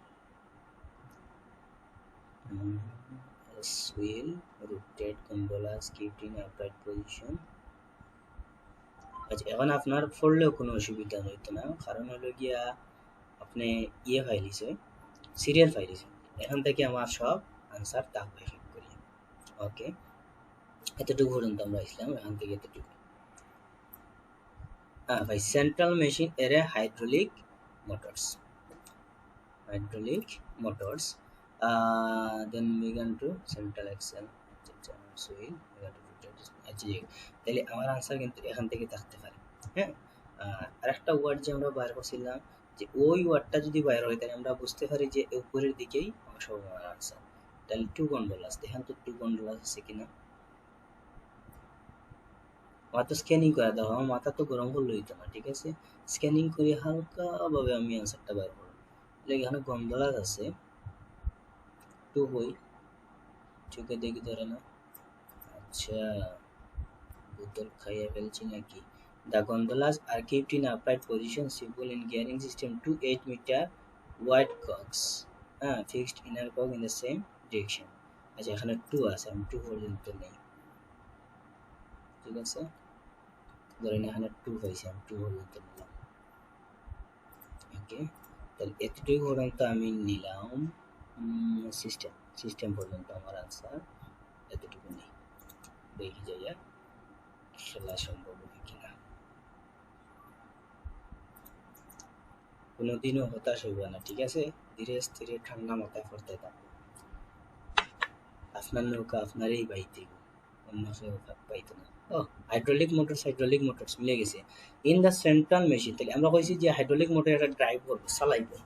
Will rotate gondolas kept in upright position. আচ্ছা, এখন আপনার পড়লেও কোনো অসুবিধা হইতো না, কারণ হলো গিয়া আপনি ইয়ে ফাইলিছে, সিরিয়াল ফাইলিছে, এখান থেকে আমার সব আনসার থাকবে ঠিক করি। ওকে, এতটুকু পর্যন্ত আমরা আসলাম, এখান থেকে এতটুকু। ভাই সেন্ট্রাল মেশিন এর hydraulic motors, hydraulic motors, then began to central axle wheel began to rotate, আচ্ছা তাহলে আমার আনসার কিন্তু এখান থেকে থাকতে পারে। হ্যাঁ, আরেকটা ওয়ার্ড যে আমরা বাইর করছিলাম, যে ওই ওয়ার্ডটা যদি বাইর হয় তাহলে আমরা বুঝতে পারি যে উপরের দিকেই আমার সব আমার আনসার। তাহলে টু গন্ডোলাস, দেখেন তো টু গন্ডোলাস আছে কিনা। আমার তো স্ক্যানিং করে দাও, আমার মাথা তো গরম করলে হইতো না। ঠিক আছে, স্ক্যানিং করে হালকা ভাবে আমি আনসারটা বাইর করবো। এখানে গন্ডোলাস আছে, টু হই চোখে দেখি ধরে না। আচ্ছা, বোতল খাইয়ে ফেলছি নাকি। The gondolas are kept in upright position simple in gearing system 2 8-meter wide cogs, হ্যাঁ, fixed inner cog in the same direction। আচ্ছা, এখানে টু আছে, আমি টু পর্যন্ত নেই। ঠিক আছে, ধরেন এখানে টু পাইছি, আমি টু পর্যন্ত নিলাম। ওকে, তাহলে এতটুকু পর্যন্ত আমি নিলাম। সিস্টেম পর্যন্ত আমার আনসার এতটুকু নেই। দেখি যাইয়া খেলা সম্ভব হবে কিনা। কোনোদিনও হতাশ হইব না, ঠিক আছে, ধীরে স্থিরে ঠান্ডা মাথায় পড়তে থাকো। আপনার নৌকা আপনারই বাইতে, অন্য কেউ পাইতো না। ও, হাইড্রোলিক মোটরস মিলে গেছে। ইন দ্য সেন্ট্রাল মেশিন, তাহলে আমরা কইছি যে হাইড্রোলিক মোটর একটা ড্রাইভ করবো, চালাইবো।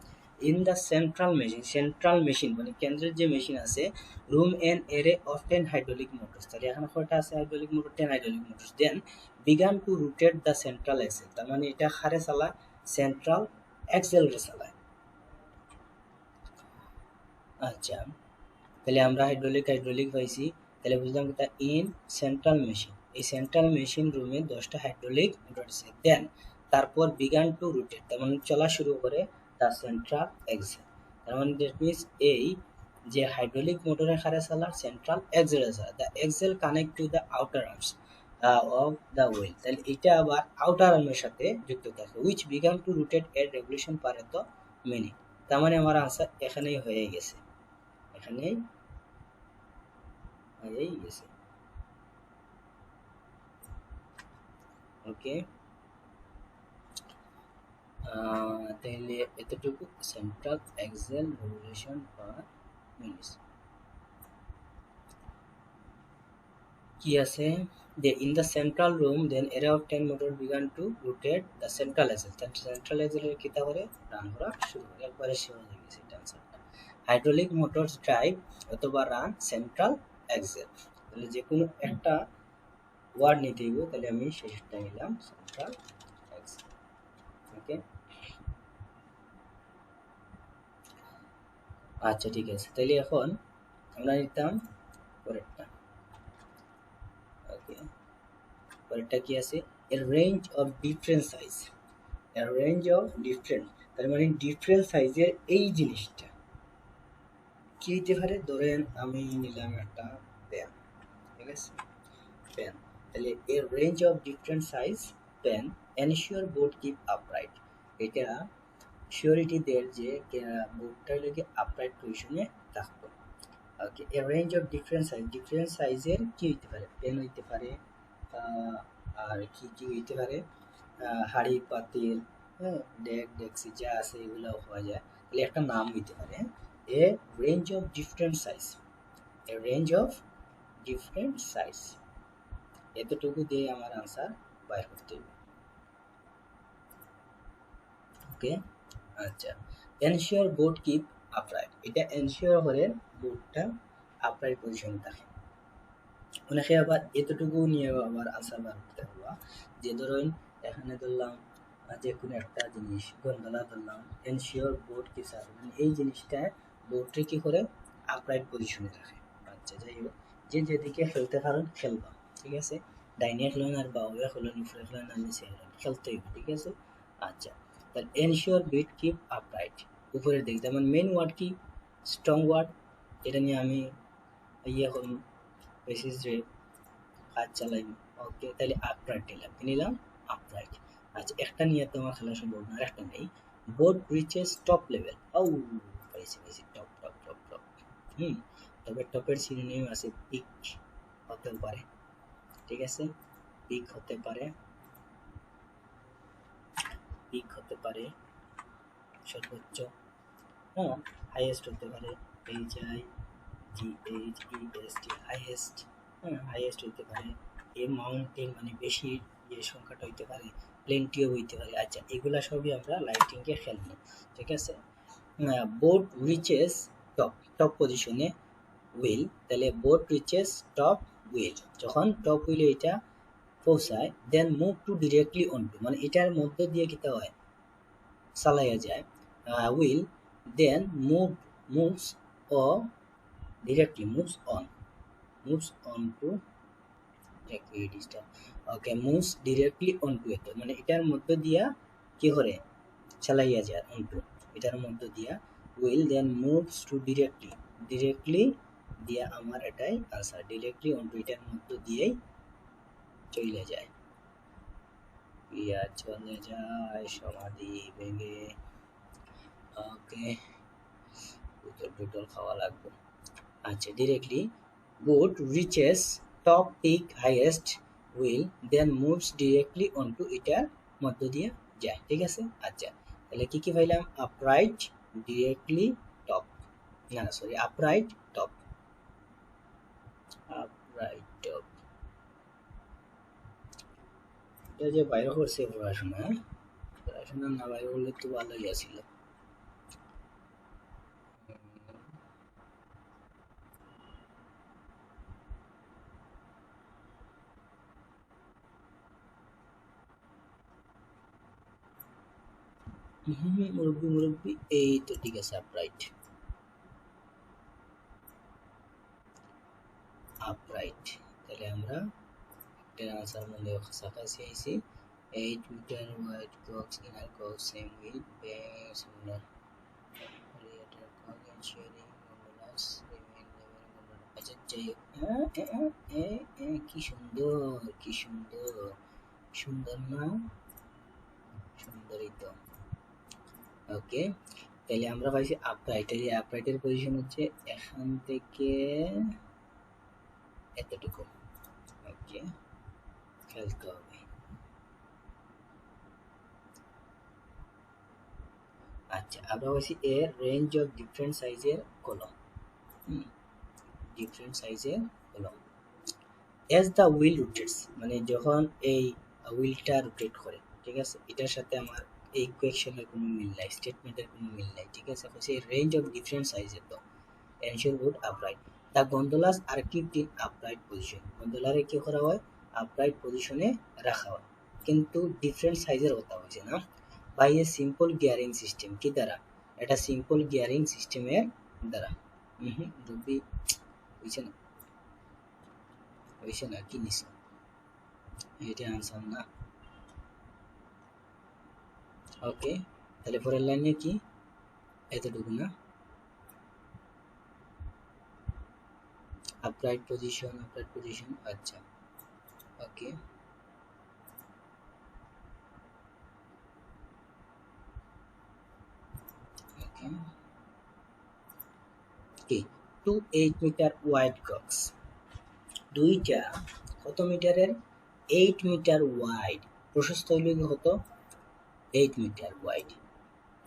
ইন দ্য সেন্ট্রাল মেশিন মানে কেন্দ্রের যে মেশিন আছে, room an array of 10 hydraulic motors, তাহলে এখানে কয়টা আছে hydraulic motor, 10 hydraulic motors. Then began to rotate the central axle, তার মানে এটা খারে চালায়, সেন্ট্রাল এক্সেল রে চালায়। আচ্ছা, তাহলে আমরা হাইড্রোলিক পাইছি, তাহলে বুঝলাম এটা ইন সেন্ট্রাল মেশিন, এই সেন্ট্রাল মেশিন রুমে 10টা হাইড্রোলিক মোটর আছে। দেন তারপর বিগান টু রোটেট, তার মানে চলা শুরু করে দ্য সেন্ট্রাল এক্সেল, তার মানে দ্যাট মিনস এই যে হাইড্রোলিক মোটরের খারে চালার সেন্ট্রাল এক্সেল আছে, the axle connect to the outer arms of the wheel, তাহলে এটা আবার আউটার আর্মের সাথে যুক্ত থাকে, উইচ বিগান টু রোটেট এর রেগুলেশন পার দ্য মিনিট। তার মানে আমার আনসার এখানেই হয়ে গেছে, এখানেই হয়েই গেছে। ওকে, তাহলে এতটুকু central axle regulation per minute. কি আছে যে in the central room then array of 10 motor began to rotate the central axle central axle এর কিতা করে রান করা শুরু করে একবারে সহজ হয়ে গেছে এটা আনসারটা হাইড্রোলিক মোটরস ড্রাইভ অথবা রান সেন্ট্রাল অ্যাক্সেল তাহলে যে কোনো একটা ওয়ার্ড নিতে হইব তাহলে আমি শেষটা নিলাম সেন্ট্রাল অ্যাক্সেল ওকে আচ্ছা ঠিক আছে তাহলে এখন আমরা নিতাম পরেরটা ওকে পরেরটা কি আছে এর রেঞ্জ অফ ডিফারেন্ট সাইজ এর রেঞ্জ অফ ডিফারেন্ট তার মানে ডিফারেন্ট সাইজের এই জিনিসটা কি হইতে পারে ধরেন আমি নিলাম একটা পেন ঠিক আছে পেন তাহলে এর range of different size pen ensure board keep upright এটা সিওরিটি দেয় যে বোর্ডটা লেগে আপরাইট পজিশনে থাকতো ওকে এর রেঞ্জ অফ ডিফারেন্ট সাইজের কি হইতে পারে পেন হইতে পারে আর কি কি হইতে পারে হাড়ি পাতিল হ্যাঁ ডেক্সি যা আছে এগুলো হওয়া যায় তাহলে একটা নাম হইতে পারে a range of different size a range of different size এতটুকু দিয়ে আমার আনসার বাইর করতে হবে ওকে আচ্ছা এনশিওর বোর্ড কিপ আপরাইট এটা এনশিওর করে বোর্ডটা আপরাইট পজিশনে থাকে অনেকে আবার এতটুকু নিয়ে আবার আনসার বার করতে পারবা যে ধরুন এখানে ধরলাম যে কোনো একটা জিনিস গন্ডলা ধরলাম এনশিওর বোর্ড কি স্যার মানে এই জিনিসটা বোর্ডটা কি করে আপরাইট পজিশনে রাখে আচ্ছা যাই হোক যে যেদিকে খেলতে পারেন খেলবা ঠিক আছে ডাইনে খেলেন আর বাউয়ে খেলেন উপরে খেলেন আর নিচে খেলেন খেলতে হবে ঠিক আছে আচ্ছা তাহলে এনশিওর বিট কিপ আপরাইট উপরের দিক যেমন মেন ওয়ার্ড কি স্ট্রং ওয়ার্ড এটা নিয়ে আমি ইয়ে করুন বেসিস রে কাজ চালাই ওকে তাহলে আপরাইট নিলাম আপরাইট আচ্ছা একটা নিয়ে তো আমার খেলা সম্ভব না একটা নেই বোর্ড রিচেস টপ লেভেল ও পাইছি টপ টপ টপ টপ তবে টপের সিনোনিম আছে পিক হতে পারে ঠিক আছে পিক হতে পারে সর্বোচ্চ হ্যাঁ হাইয়েস্ট হতে পারে HIGHEST হাইয়েস্ট হ্যাঁ হাইয়েস্ট হইতে পারে মাউন্টেন মানে বেশি যে সংখ্যাটা হইতে পারে প্লেন্টিও হইতে পারে আচ্ছা এগুলা সবই আমরা লাইটিংয়ে খেলবো ঠিক আছে বোর্ড রিচেস টপ পজিশনে হুইল তাহলে বোর্ড রিচেস টপ হুইল যখন টপ হুইলে এটা পৌঁছায় then move to directly on to মানে এটার মধ্যে দিয়ে কিতা হয় চালাইয়া যায় হুইল দেন মুভস ও directly moves on to okay moves directly onto it মানে এটার মধ্য দিয়া কি করে চালাইয়া যায় onto এটার মধ্য দিয়া will then moves to directly দিয়া আমার এটাই আনসার directly onto এটার মধ্য দিয়েই চলে যায় চলে যায় সমাধি ভেঙে ওকে দুটো খাওয়া লাগবে আচ্ছা directly boat reaches top peak highest wheel then moves directly onto এটার মধ্য দিয়ে যায় ঠিক আছে আচ্ছা তাহলে কি পাইলাম upright directly top না সরি upright top এটা যে বাইরে করছে পড়াশোনা না বাইরে করলে তো ভালোই আছিল মুরব্বি এই তো ঠিক আছে আপরাইট তাহলে আমরা এটার আনসার মনে কাছাকাছি আইছি 8 metre wide cogs inner cogs same wheel similar রিয়েটার cog and sharing modulus remain level আচ্ছা যাই কি সুন্দর না সুন্দরই তো ওকে তাহলে আমরা পাইছি আপরাইটের পজিশন হচ্ছে এখান থেকে এতটুকু ওকে খেলতে হবে আচ্ছা আমরা পাইছি এ রেঞ্জ অফ ডিফারেন্ট সাইজের কলম অ্যাজ দ্য হুইল রোটেটস, মানে যখন এই হুইলটা রোটেট করে, ঠিক আছে, এটার সাথে আমার এই কোয়েকশনের কোনো মিল নাই, স্টেটমেন্টের কোনো মিল নাই, ঠিক আছে। হচ্ছে রেঞ্জ অফ ডিফারেন্ট সাইজের তো ensure boat upright, the gondolas are kept in upright position, গন্ডোলারে কি করা হয়, আপরাইট পজিশনে রাখা হয়, কিন্তু ডিফারেন্ট সাইজের কথা হয়েছে না, by a simple gearing system, কি দ্বারা, এটা সিম্পল গিয়ারিং সিস্টেমের দ্বারা। রবি হয়েছে না, হয়েছে না, কি নিছে, এটা আনসার না। ওকে, তাহলে পরের লাইনে কি, এতটুকু না, আপরাইট পজিশন, আপরাইট পজিশন, আচ্ছা, ওকে, ওকে, কি, 2 8 মিটার ওয়াইড কক্স, দুইটা কত মিটারের, 8 মিটার ওয়াইড, প্রশস্ত হইল কত, 8 মিটার ওয়াইড,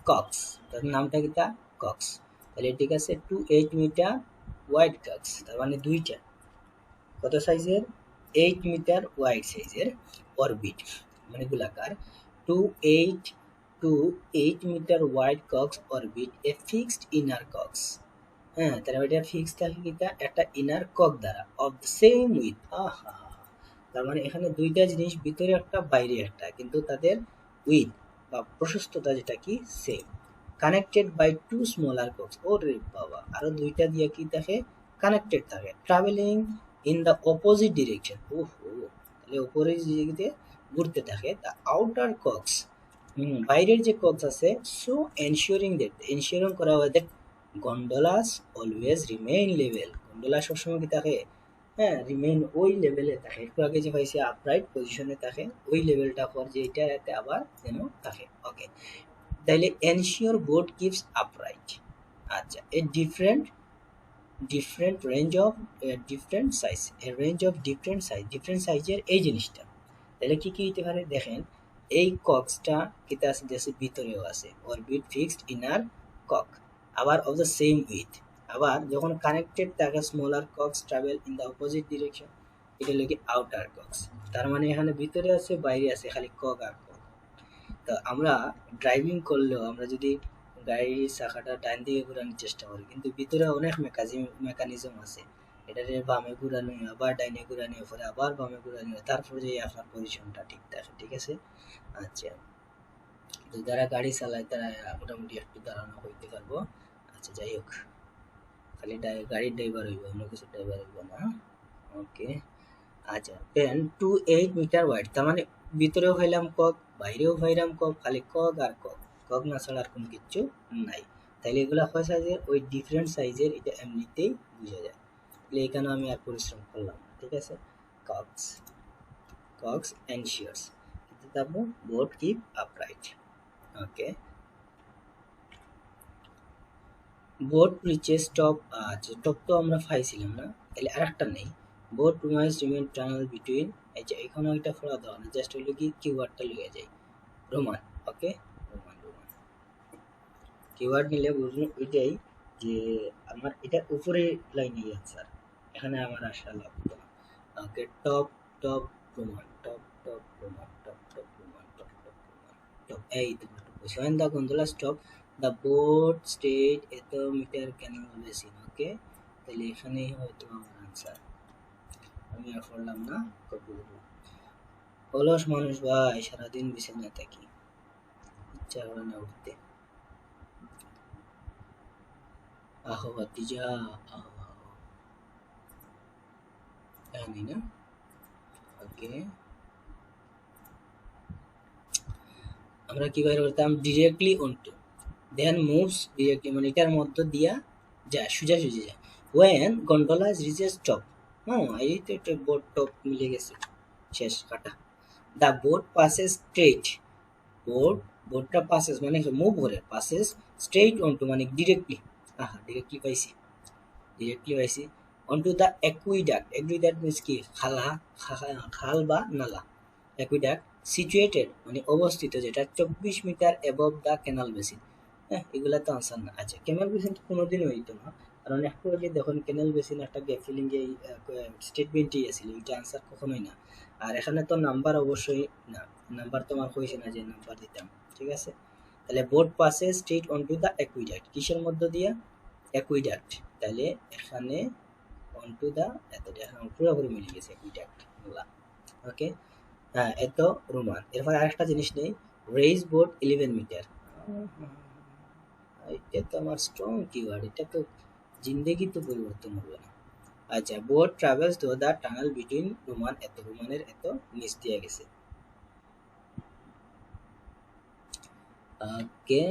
কক্স, তার নামটা কি, তা কক্স, তাহলে ঠিক আছে, 2 8 মিটার ওয়াইড কক্স, তার মানে দুইটা কত সাইজের, 8 মিটার ওয়াইড সাইজের অরবিট, মানে গোলাকার, 2 8 2 8 মিটার ওয়াইড কক্স অরবিট এ ফিক্সড ইনার কক্স, হ্যাঁ, তাহলে এটা ফিক্স থাকে কিটা, একটা ইনার কক দ্বারা অফ দ্য সেম উইথ, আহা, তার মানে এখানে দুইটা জিনিস, ভিতরে একটা বাইরে একটা, কিন্তু তাদের উইথ বা প্রশস্ততা যেটা কি same, connected by two smaller cogs, ওরে বাবা, আরো দুইটা দিয়ে কি থাকে, কানেক্টেড থাকে, travelling in the opposite direction, ওহো, তাহলে উপরে দিকে ঘুরতে থাকে, দ্য আউটার কক্স, বাইরের যে কক্স আছে, সো এনশিওরিং দ্যাট, এনশিওরিং করা হয় that gondolas always remain level, gondola সবসময় কি থাকে, হ্যাঁ, রিমেইন ওই লেভেলে থাকে, একটু আগে যে পাইছে আপরাইট পজিশনে থাকে, ওই লেভেলটা পর যে এটা এতে আবার যেন থাকে, ওকে, তাইলে এনশিওর বোর্ড কিপস আপরাইট, আচ্ছা, a different different range of different size, a range of different size, different সাইজের এই জিনিসটা, তাহলে কি কি হতে পারে দেখেন, এই কক্সটা কিতা আছে, দেশের ভিতরেও আছে অরবিট ফিক্সড ইনার কক, আবার অফ দ্য সেম উইথ, আবার যখন কানেক্টেড থাকে smaller cogs travel in the opposite direction, এটা হলো কি আউটার কক্স, তার মানে এখানে ভিতরে আছে বাইরে আছে, খালি কক আর কক। তো আমরা ড্রাইভিং করলেও আমরা যদি গাড়ির চাকাটা ডান দিকে ঘোরানোর চেষ্টা করি, কিন্তু ভিতরে অনেক মেকানিজম আছে, এটারে বামে ঘুরানো হয়, আবার ডাইনে ঘুরানো হয়, পরে আবার বামে ঘুরানো হয়, তারপরে যে আপনার পজিশনটা ঠিক থাকে, ঠিক আছে। আচ্ছা, তো যারা গাড়ি চালায় তারা মোটামুটি একটু ধারণা করতে পারবো। আচ্ছা, যাই হোক, খালি গাড়ির ড্রাইভার হইব, অন্য কিছু ড্রাইভার হইব না, ওকে। আচ্ছা, দেন 2 8 মিটার ওয়াইড, তার মানে ভিতরেও হইলাম কক, বাইরেও হইলাম কক, খালি কক আর কক, কক না ছাড়া আর কোনো কিচ্ছু নাই, তাইলে এগুলা হয় সাইজের, ওই ডিফারেন্ট সাইজের, এটা এমনিতেই বোঝা যায়, তাহলে এখানে আমি আর পরিশ্রম করলাম না, ঠিক আছে। কক্স, কক্স এনশিওরস, কিন্তু তারপর বোর্ড কিপ আপরাইট, ওকে, বোর্ড প্রিচেস টপ, আচ্ছা, টপ তো আমরা পাইছিলাম না, তাহলে আর একটা নেই, বোর্ড প্রমাইজ রিমেন টানেল বিটুইন, এই যে এখানে একটা ফোড়া দেওয়া না, জাস্ট হলো কি কিওয়ার্ডটা লিখে যায় রোমান, ওকে, রোমান রোমান, কিওয়ার্ড নিলে বুঝুন ওইটাই যে আমার এটা উপরে লাইনে আনসার, এখানে আমার আসা লাগতো না, okay, top top Roman, top top Roman, top top Roman, top top Roman, top, এই তো when the gondola stop the boat stayed at the meter canal basin, ওকে, তাহলে এখানেই হয়তো আমার আনসার, আমি আর পড়লাম না, অলস মানুষ ভাই, সারাদিন বিছানায় থাকি, ইচ্ছা করে না উঠতে, আহো ভাতিজা, আহো আহো, জানি না, ওকে, আমরা কি বাইরে করতাম, ডিরেক্টলি অনটু, দেন মুভস ডিরেক্টলি, মানে এটার মধ্য দিয়া যায়, সোজাসুজি যায়, ওয়েন গন্ডোলা রিচেস টপ, হ্যাঁ, এই তো একটা বোট টপ মিলে গেছে, শেষ কাটা, the boat passes straight, boat, বোটটা পাসেস মানে মুভ করে, পাসেস স্ট্রেট অনটু মানে ডিরেক্টলি, আহা ডিরেক্টলি পাইছি, ডিরেক্টলি পাইছি, onto the aqueduct, aqueduct means কি, খালা, খাল বা নালা, অ্যাকুইডাক্ট সিচুয়েটেড মানে অবস্থিত, যেটা 24 metre above the canal basin, হ্যাঁ, এগুলা তো আনসার না, আচ্ছা, ক্যানাল বেসিন তো কোনোদিনও হইতো না, কারণ একটু আগে দেখুন ক্যানেল বেসিন একটা গ্যাপ ফিলিং এ স্টেটমেন্টই আছিল, এটা আনসার কখনোই না। আর এখানে তো নাম্বার অবশ্যই না, নাম্বার তো আমার হয়েছে না যে নাম্বার দিতাম, ঠিক আছে। তাহলে বোট পাসে স্ট্রেট অনটু দ্য অ্যাকুইডাক্ট, কিসের মধ্য দিয়া? অ্যাকুইডাক্ট। তাহলে এখানে অনটু দ্য, এতটা এখন পুরোপুরি মিলে গেছে অ্যাকুইডাক্ট। ওকে, হ্যাঁ এত রোমান। এরপর আরেকটা জিনিস নেই, রেইজ বোট 11 মিটার। এটা তো আমার স্ট্রং কিওয়ার্ড, এটা তো জিন্দেগি তো পরিবর্তন হবে না। আচ্ছা, boat travels through the tunnel between Roman, এত রোমানের এত নিচ দিয়ে গেছে। ওকে,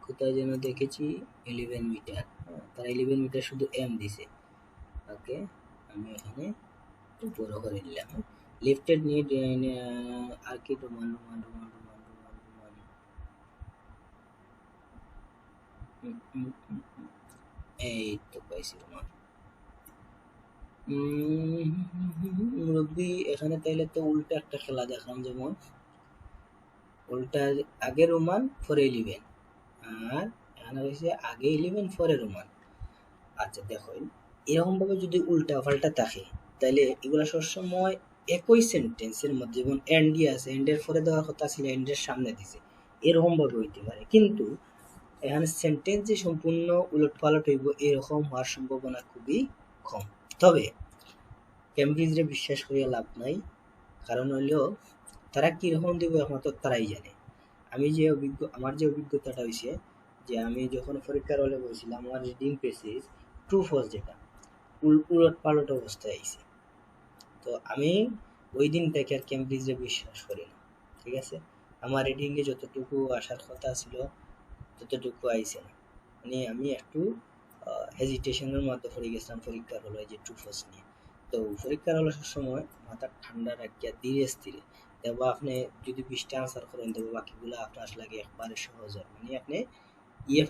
কোথায় যেন দেখেছি 11 মিটার, তারা 11 মিটার শুধু এম দিছে। ওকে, আমি এখানে একটু বড় করে নিলাম। লিফটেড নিড আর কি Roman Roman Roman Roman Roman Roman, এই তো পাইছি রোমান। মুরব্বী এখানে তাইলে তো উল্টা একটা খেলা দেখলাম, যেমন উল্টা আগে রোমান পরে 11, আর এখানে হয়েছে আগে 11 পরে রোমান। আচ্ছা দেখো, এরকম ভাবে যদি উল্টা পাল্টা থাকে তাহলে এগুলো সবসময় একই সেন্টেন্সের মধ্যে, যেমন এন্ডি আছে, এন্ডের পরে দেওয়ার কথা ছিল এন্ডের সামনে দিছে, এরকম ভাবে হইতে পারে। কিন্তু এখানে সেন্টেন্স যে সম্পূর্ণ উলট পালট হইব এরকম হওয়ার সম্ভাবনা খুবই কম। তবে ক্যামব্রিজরে বিশ্বাস করিয়া লাভ নাই, কারণ হইলেও তারা কীরকম দিব একমাত্র তারাই জানে। আমার যে অভিজ্ঞতাটা হয়েছে, যে আমি যখন পরীক্ষার হলে বলছিলাম, আমার রিডিং পেসিস ট্রু ফলস যেটা উলট পালট অবস্থায় আইছে। তো আমি ওই দিন থেকে আর ক্যামব্রিজে বিশ্বাস করি না, ঠিক আছে। আমার রিডিংয়ে যতটুকু আসার কথা ছিল ততটুকু আইছে না, মানে আমি একটু হেজিটেশনের মধ্যে পড়ে গেছিলাম পরীক্ষার হলে যে ট্রু ফলস নিয়ে। তো পরীক্ষার হলে সবসময় মাথা ঠান্ডা রাখিয়া ধীরে স্থিরে দেবো। আপনি যদি 20টা আনসার করেন দেবো, বাকিগুলো আপনার লাগে একবারে সহজ হয়, মানে আপনি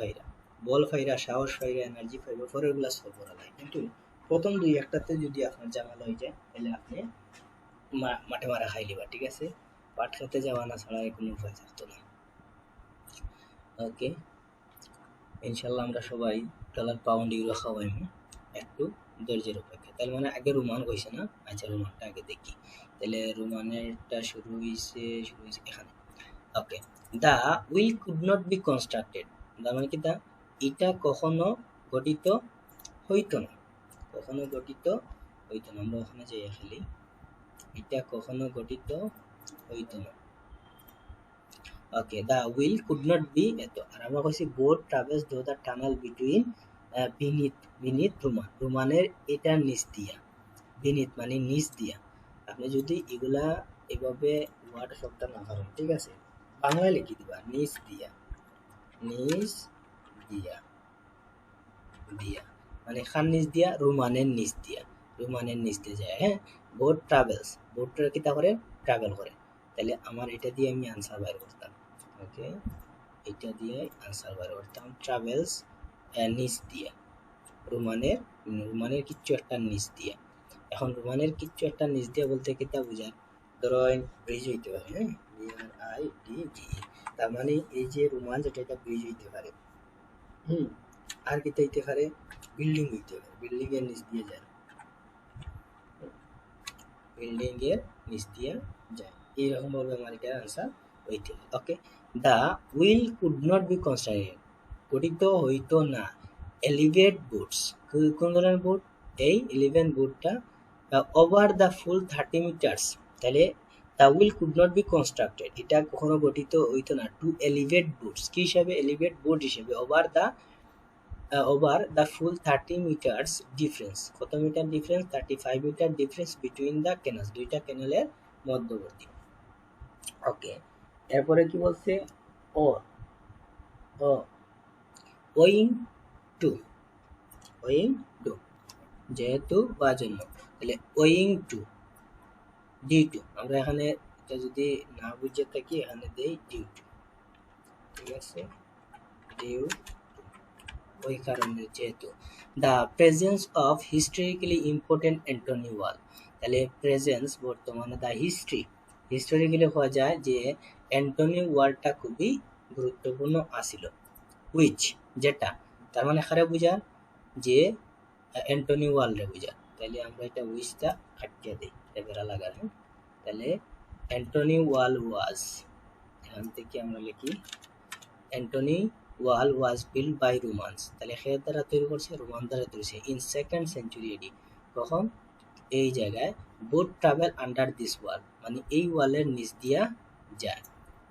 ফাইরা বল ফাইরা সাহস ফাইরা এনার্জি ফাইবা, পরের গুলা সলভ করা লাগে। কিন্তু প্রথম 2-1টাতে যদি আপনার জামাল হয়ে যায় তাহলে আপনি মাঠে মারা খাই লিবা, ঠিক আছে। পাট খেতে যাওয়া না ছাড়া কোনো উপায় থাকতো না। ওকে, ইনশাল্লাহ আমরা সবাই ডলার পাউন্ড ইউরো খাওয়াই, একটু ধৈর্যের অপেক্ষা। তাহলে মানে আগে রোমান কইছে না, আচ্ছা রোমানটা আগে দেখি। তাহলে রোমানেরটা শুরু হয়েছে এখানে। Okay, the wheel could not be constructed, the মানে কি? দা এটা কখনো গঠিত হইতো না, কখনো গঠিত হইতো না। আমরা ওখানে যাই খালি, এটা কখনো গঠিত হইতো না। Okay, the wheel could not be এত। আর আমরা কইছি boat travels through the tunnel between beneath Roman, রোমানের এটার নিচ দিয়া, বিনিথ মানে নিচ দিয়া। আপনি যদি এগুলা এভাবে ওয়ার্ড শব্দ না করেন, ঠিক আছে, বাংলায় লিখে দিবা নিচ দিয়া, নিচ দিয়া দিয়া মানে খান নিচ দিয়া, রোমানের নিচ দিয়া, রোমানের নিচ দিয়ে যায়। হ্যাঁ, বোট ট্রাভেলস, বোটটা কি তা করে? ট্রাভেল করে। তাহলে আমার এটা দিয়ে আমি আনসার বাইর করতাম। ওকে, এটা দিয়ে আনসার বাইর করতাম, ট্রাভেলস নিচ দিয়া, রোমানের রোমানের কিচ্ছু একটা নিচ দিয়া। এখন রোমানের কিচ্ছু একটা নিচ দিয়া বলতে কিতা বোঝায়? ধরো ব্রিজ হইতে পারে, হ্যাঁ, BRIDGE, তার মানে এই যে রোমান যেটা, এটা ব্রিজ হইতে পারে। আর কিতা হইতে পারে? বিল্ডিং হইতে পারে, বিল্ডিং এর নিচ দিয়ে যায়, বিল্ডিং এর নিচ দিয়ে যায়। এইরকম ভাবে আমার এটার আনসার হইতে হবে। Okay, the wheel could not be constructed, গঠিত হইতো না। এলিভেট বুটস, কোন ধরনের বুট? এই 11 বুটটা ওভার দ্য ফুল 30 মিটার্স। তাহলে the will could not be constructed, এটা কখনো গঠিত হইতো না। টু এলিভেট বুটস, কি হিসাবে? এলিভেট বুট হিসেবে। Over the full 30 metres difference, কত metre difference? 35 metre difference between the canals, দুইটা ক্যানেলের মধ্যবর্তী। ওকে, এরপরে কি বলছে? ওয়িং টু, ওয়িং টু যেহেতু বা জন্য, তাহলে ওয়িং টু ডিউ টু। আমরা এখানে এটা যদি না বুঝে থাকি এখানে দেই ডিউ টু, ঠিক আছে, ডিউ ওই কারণে, যেহেতু the presence of historically important Antonine wall. তাহলে প্রেজেন্স বর্তমানে, দ্য হিস্টোরিক্যালি হওয়া যায় যে অ্যান্টনি ওয়ালটা খুবই গুরুত্বপূর্ণ আসিল। হুইচ যেটা, তার মানে এখানে বুঝার যে অ্যান্টনি ওয়ালরে বুঝার। তাহলে আমরা এটা উইচটা কাটিয়ে দিই, এটা বেড়া লাগার। হ্যাঁ, তাহলে অ্যান্টনি ওয়াল ওয়াজ, এখান থেকে আমরা লিখি Antonine wall was build by Romans. তাহলে সে দ্বারা তৈরি করছে, রোমান দ্বারা তৈরি করছে ইন সেকেন্ড সেঞ্চুরি এডি। কখন? এই জায়গায় বোট ট্রাভেল আন্ডার দিস ওয়াল, মানে এই ওয়ালের নিচ দিয়া যায়,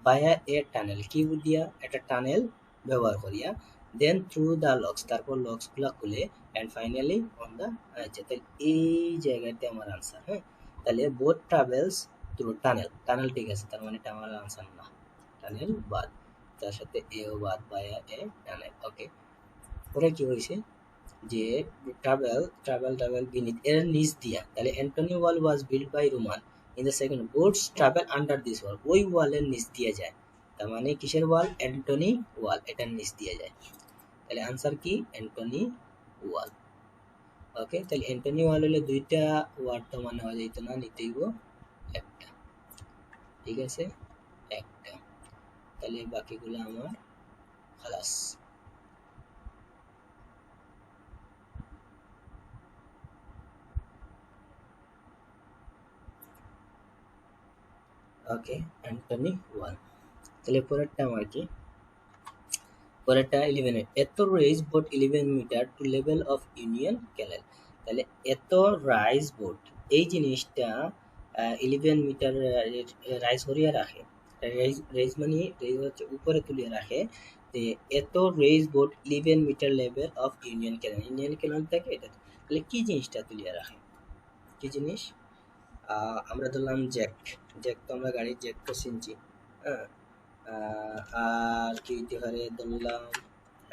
বায়া এ টানেল, কি দিয়া? একটা টানেল ব্যবহার করিয়া, দেন থ্রু দ্য লক্স, তারপর লক্স গুলা খুলে, অ্যান্ড ফাইনালি অন দ্য, আচ্ছা তাহলে এই জায়গাতে আমার আনসার। হ্যাঁ, তাহলে boat travels through tunnel, tunnel ঠিক আছে, তার মানে এটা আমার আনসার না, টানেল বাদ, তার সাথে এও বাদ, বায়া এ টানেল। ওকে, পরে কি হয়েছে যে ট্রাভেল বিনিথ, এর নিচ দিয়া, তাহলে Antonine wall was build by Roman in the second, boats travel under this wall, ওই ওয়ালের নিচ দিয়ে যায়, তার মানে কিসের ওয়াল? অ্যান্টনি ওয়াল, এটার নিচ দিয়ে যায়। তাহলে আনসার কি? অ্যান্টনি ওয়াল। ওকে, তাহলে অ্যান্টনি ওয়াল হলে দুইটা ওয়ার্ড তো মানে হয়ে যেত না, নিতেইব একটা, ঠিক আছে, একটা। তাহলে বাকিগুলো আমার খালাস। ওকে, অ্যান্টনি ওয়াল। তাহলে পরেরটা আমার কি? পরেরটা 11 এত raise boat 11 metre to level of Union canal. তাহলে এত রাইজ বোট, এই জিনিসটা 11 মিটার রাইজ করিয়া রাখে, রাইজ মানে রাইজ হচ্ছে উপরে তুলিয়ে রাখে, যে এত raise boat 11 metre level of Union canal, union canal থেকে এটা, তাহলে কি জিনিসটা তুলিয়ে রাখে? কি জিনিস? আমরা ধরলাম জ্যাক, জ্যাক তো আমরা গাড়ির জ্যাক তো চিনছি। হ্যাঁ, আর কি হইতে পারে? ধরলাম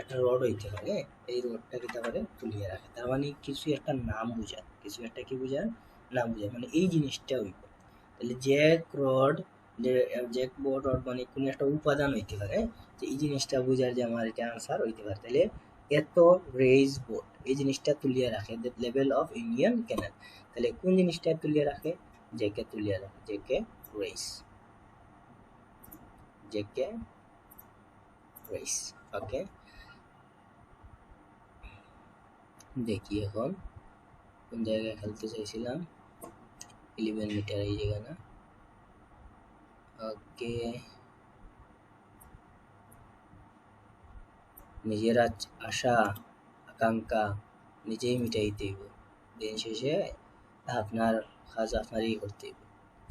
একটা রড হইতে পারে, এই রডটা দিতে পারে তুলিয়ে রাখে, তার মানে কিছু একটা নাম বোঝায়, কিছু একটা কি বোঝায়? নাম বোঝায়, মানে এই জিনিসটা হইব। তাহলে Jack rod, Jack board rod মানে কোনো একটা উপাদান হইতে পারে, যে এই জিনিসটা বোঝার যে আমার এটা আনসার হইতে পারে। তাহলে এত রেইজ বোর্ড, এই জিনিসটা তুলিয়ে রাখে লেভেল অফ ইউনিয়ন ক্যানেল, তাহলে কোন জিনিসটা তুলিয়ে রাখে? জেকে তুলিয়ে রাখে, জেকে রেইস, জেকে রেইস। ওকে, দেখি এখন কোন জায়গায় খেলতে চাইছিলাম, 11 মিটার এই জায়গা না। ওকে, নিজের আশা আকাঙ্ক্ষা নিজেই মিটাইতে হইব, দিন শেষে আপনার কাজ আপনারই করতে হইব,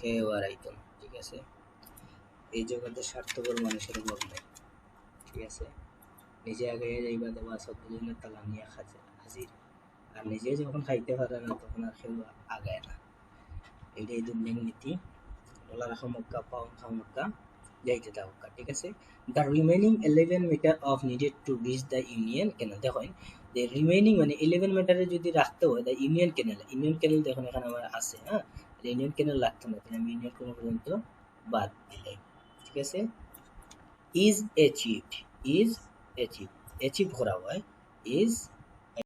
কেউ আর আইতো না, ঠিক আছে? এই জগতে স্বার্থপর মানুষের অভাব নেই, ঠিক আছে? নিজে আগে যাইবা দেবা সবজনের তালা নিয়ে হাজির, আর নিজে যখন খাইতে পারে না তখন আর কেউ আগায় না, এটাই দুনিয়ার নীতি। ডলার খামক্কা পাউন্ড খামক্কা যাইতে থাকুক, ঠিক আছে? The remaining 11 metre of needed to reach the union canal, দেখেন যে রিমেনিং মানে 11 মিটারে যদি রাখতে হয় the union canal, union canal দেখুন এখানে আমার আছে। হ্যাঁ, ইউনিয়ন ক্যানেল রাখতে না, তাহলে আমি ইউনিয়ন ক্যানেল পর্যন্ত বাদ দিলাই, ঠিক আছে? Is achieved, is achieve, achieve করা হয়, ইজ